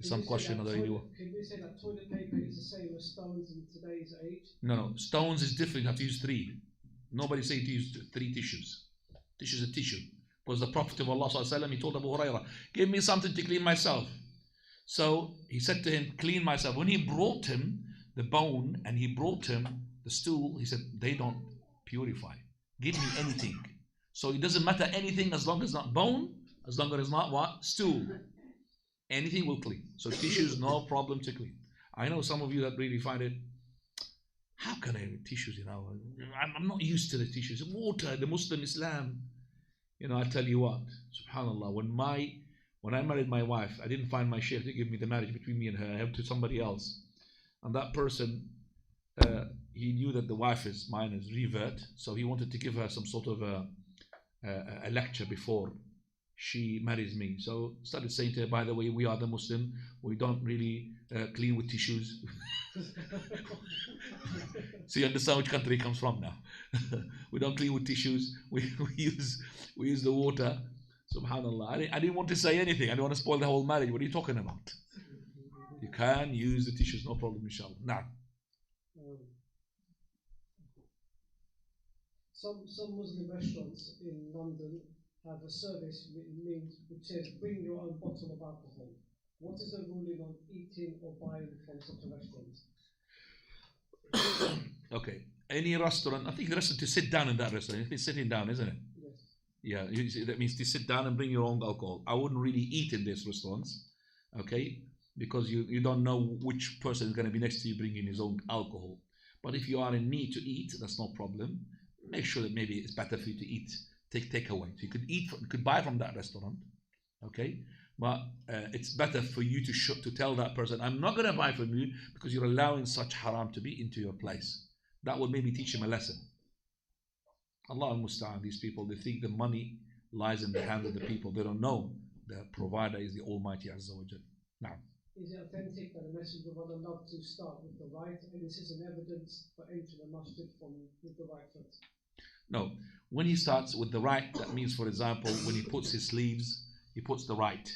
some question of the video. Can you say that toilet paper is the same as stones in today's age? No. Stones is different. You have to use 3. Nobody say to use 3 tissues. Tissue is a tissue. Because the Prophet of Allah ﷺ, he told Abu Hurairah, give me something to clean myself. So he said to him, clean myself. When he brought him the bone and he brought him the stool, he said, they don't purify. Give me anything. So it doesn't matter anything as long as it's not bone, as long as it's not what? Stool. Anything will clean. So tissues, no problem to clean. I know some of you that really find it, how can I have tissues, I'm not used to the tissues. Water, the Muslim Islam. I tell you what, subhanAllah, when I married my wife, I didn't find my sheikh to give me the marriage between me and her. I went to somebody else. And that person, he knew that the wife is mine is revert, so he wanted to give her some sort of a lecture before she marries me. So started saying to her, by the way, we are the Muslim, we don't really clean with tissues. So you understand which country it comes from now. We don't clean with tissues, we use the water. Subhanallah. I didn't want to say anything. I didn't want to spoil the whole marriage. What are you talking about? You can use the tissues, no problem, inshallah. Now, some Muslim restaurants in London have a service which says bring your own bottle of alcohol. What is the ruling on eating or buying from such a restaurant? Okay. Any restaurant, I think the restaurant to sit down in that restaurant. It's sitting down, isn't it? Yes. Yeah, that means to sit down and bring your own alcohol. I wouldn't really eat in these restaurants, okay? Because you don't know which person is going to be next to you bringing his own alcohol. But if you are in need to eat, that's no problem. Make sure that maybe it's better for you to eat, take away. So you could buy from that restaurant, okay? But it's better for you to tell that person, I'm not going to buy from you because you're allowing such haram to be into your place. That would maybe teach him a lesson. Allah al-Musta'an, these people, they think the money lies in the hands of the people. They don't know the provider is the Almighty Azza wa Jal. Now, is it authentic that a messenger of Allah loved to start with the right, and this is an evidence for entering the masjid with the right foot? No. When he starts with the right, that means, for example, when he puts his sleeves, he puts the right.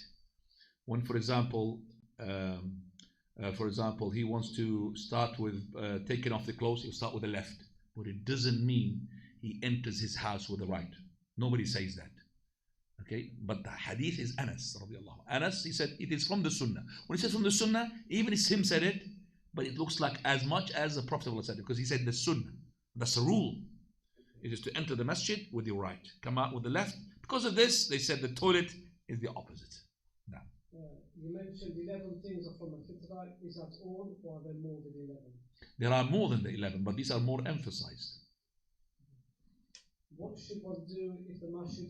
When, for example, he wants to start with taking off the clothes, he'll start with the left. But it doesn't mean he enters his house with the right. Nobody says that. Okay, but the hadith is Anas radiallahu. Anas, he said it is from the Sunnah. When he says from the Sunnah, even it's him said it, but it looks like as much as the Prophet said it, because he said the Sunnah. That's the rule. It is to enter the masjid with your right, come out with the left. Because of this, they said the toilet is the opposite. Now, you mentioned 11 things are from the fitrah. Is that all, or are there more than 11? there are more than the 11, but these are more emphasized. What should one do if the masjid,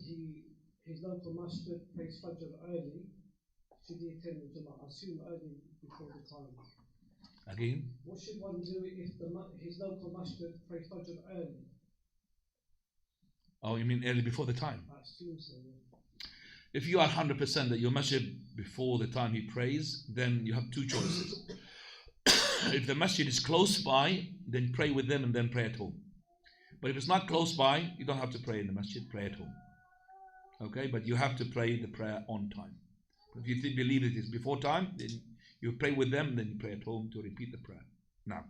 his local masjid prays Fajr early? Should he attend the Jum'ah? Assume early before the time. Again, What should one do if his local masjid prays Fajr early? oh, you mean early before the time? I assume so, yeah. If you are 100% that your masjid before the time he prays, then you have two choices. If the masjid is close by, then pray with them and then pray at home. But if it's not close by, you don't have to pray in the masjid, pray at home. Okay, but you have to pray the prayer on time. If you believe it is before time, then you pray with them, then you pray at home to repeat the prayer. Now,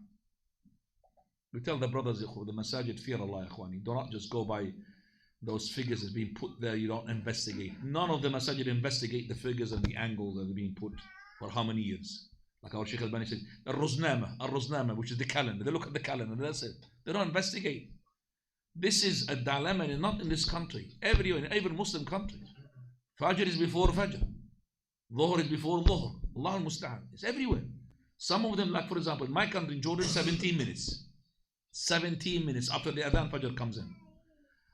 we tell the brothers, the masajid, fear Allah, ikhwani. Do not just go by those figures that's being put there, you don't investigate. None of the masajid investigate the figures and the angles that are being put for how many years. Like our Shaykh Al-Bani said, Al-Ruznama, which is the calendar. They look at the calendar, that's it. They don't investigate. This is a dilemma, and not in this country. Everywhere, in every Muslim country. Fajr is before Fajr. Dhuhr is before Dhuhr. Allah al-Musta'an. It's everywhere. Some of them, like for example, in my country, in Jordan, 17 minutes. 17 minutes after the Adhan, Fajr comes in.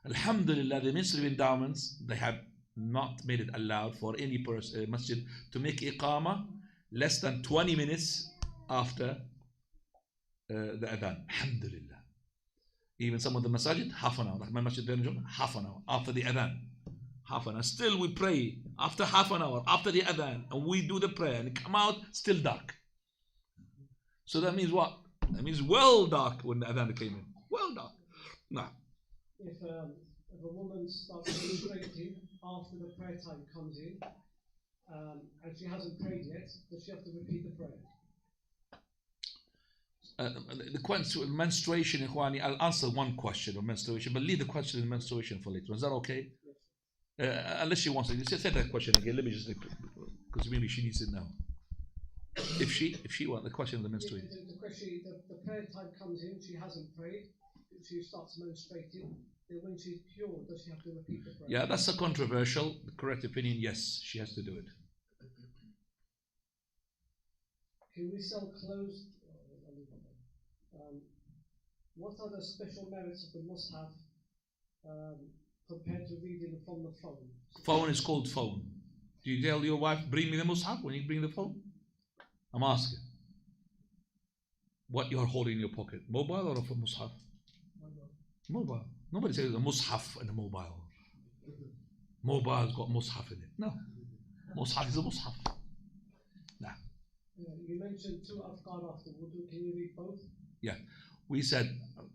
Alhamdulillah, the Ministry of Endowments, they have not made it allowed for any masjid to make iqamah less than 20 minutes after the Adhan. Alhamdulillah. Even some of the masajid, half an hour. Like my masjid there in Jordan, half an hour after the Adhan. Half an hour. Still we pray after half an hour, after the Adhan, and we do the prayer and come out, still dark. So that means what? That means well dark when the Adhan came in. Well dark. Now, If a woman starts menstruating after the prayer time comes in, and she hasn't prayed yet, does she have to repeat the prayer? the question, menstruation, Ikhwani, I'll answer one question on menstruation, but leave the question in menstruation for later. Is that okay? Unless she wants to say that question again. Let me just, because maybe she needs it now. If she wants the question of the menstruation. The question, the prayer time comes in, she hasn't prayed, she starts menstruating. Then when she's pure, does she have to repeat the prayer? Yeah, that's a controversial. The correct opinion, yes, she has to do it. Can we sell clothes? What are the special merits of the mushaf compared to reading from the phone? Phone is called phone. Do you tell your wife, bring me the mushaf when you bring the phone? I'm asking. What you are holding in your pocket, mobile or a mushaf? Mobile. Nobody says a mushaf and a mobile. Mobile's got mushaf in it. No. Mushaf is a mushaf. Nah. You mentioned 2 afkar after wudu. Can you read both? Yeah. We said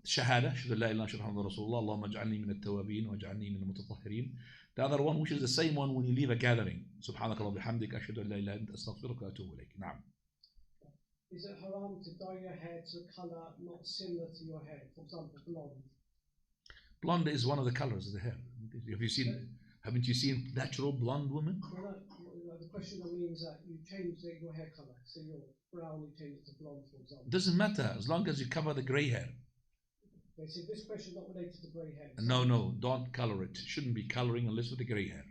shahada, shahada la ilaha illallah Rasulullah, Allahumma ij'alni min at-tawabin wa ij'alni min al-mutatahhirin. The other one, which is the same one when you leave a gathering. Subhanakallah bihamdik, ashhadu an la ilaha illa anta astaghfiruka wa atubu ilayk. Na'am. Is it haram to dye your hair to a colour not similar to your hair? For example, blonde. Blonde is one of the colors of the hair. Haven't you seen natural blonde women? No, the question means that you change your hair colour. So you're brown, you change it to blonde, for example. Doesn't matter as long as you cover the grey hair. They said this question is not related to grey hair. No, don't colour it. Shouldn't be colouring unless with the grey hair.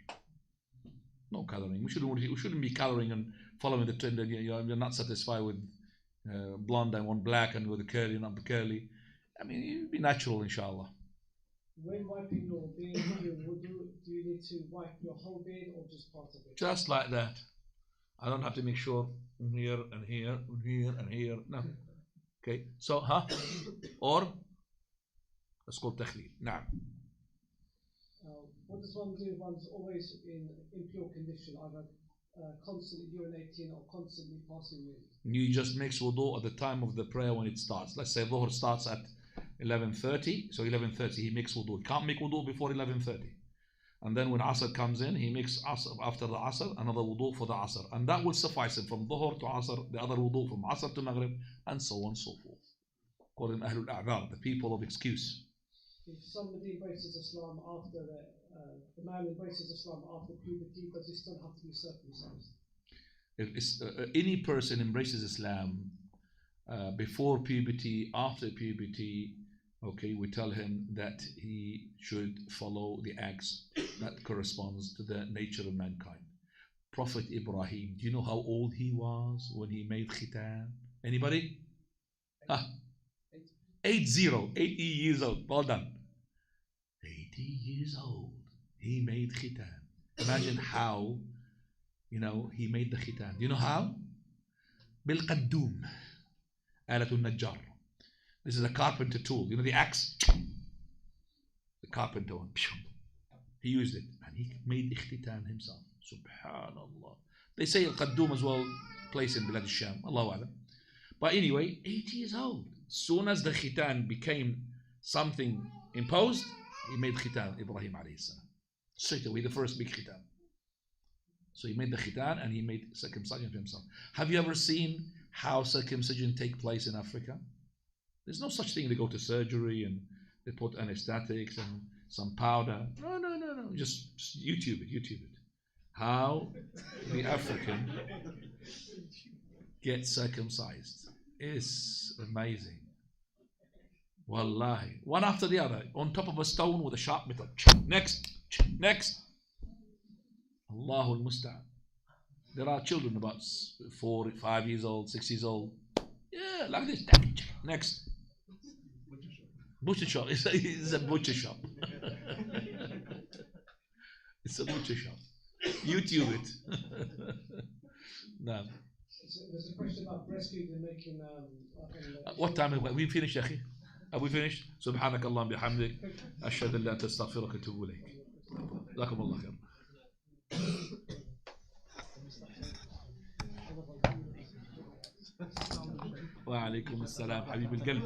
No colouring. We shouldn't be colouring and following the trend. You're not satisfied with blonde. I want black, and with the curly, not the curly. I mean, you be natural, inshallah. When wiping your beard, do you need to wipe your whole beard or just part of it? Just like that. I don't have to make sure here and here and here and here. No. Okay. So, or it's called takhleel. Naam. What does one do if one's always in impure condition, either constantly urinating or constantly passing urine? You just mix wudu at the time of the prayer when it starts. Let's say Dhuhr starts at 11:30, so 11:30 he makes wudu. He can't make wudu before 11:30. And then when Asr comes in, he makes Asr after the Asr, another wudu for the Asr. And that will suffice him from Dhuhr to Asr, the other wudu from Asr to Maghrib, and so on and so forth. Call him Ahlul A'dhar, the people of excuse. If somebody embraces Islam after the man embraces Islam after puberty, does he still have to be circumcised? If any person embraces Islam before puberty, after puberty, okay, we tell him that he should follow the acts that corresponds to the nature of mankind. Prophet Ibrahim, do you know how old he was when he made khitan? Anybody? 80 years old. Well done. 80 years old. He made khitan. Imagine how, he made the khitan. Do you know how? بالقدوم. آلة النجار. This is a carpenter tool. You know the axe? The carpenter one. He used it and he made ikhtitan himself. Subhanallah. They say al-qaddum as well, place in Bilad al-Sham. Allahu Alam. But anyway, 80 years old. Soon as the khitan became something imposed, he made khitan, Ibrahim alayhi salam. Straight away, the first big khitan. So he made the khitan and he made circumcision for himself. Have you ever seen how circumcision take place in Africa? There's no such thing. They go to surgery and they put anesthetics and some powder. No. Just YouTube it. How the African gets circumcised is amazing. Wallahi. One after the other, on top of a stone with a sharp metal. Next. Allahul Musta'an. There are children about 4, 5 years old, 6 years old. Yeah, like this. Next. Butcher shop. It's a butcher shop. It's a butcher shop. YouTube it. No. There's a question about breastfeeding making. What time have we finished, Akhi? Have we finished? سبحانك اللهم بحمدك أشهد أن لا تستغفرك وأتوب إليك. جزاكم الله خير. وعليكم السلام حبيب القلب.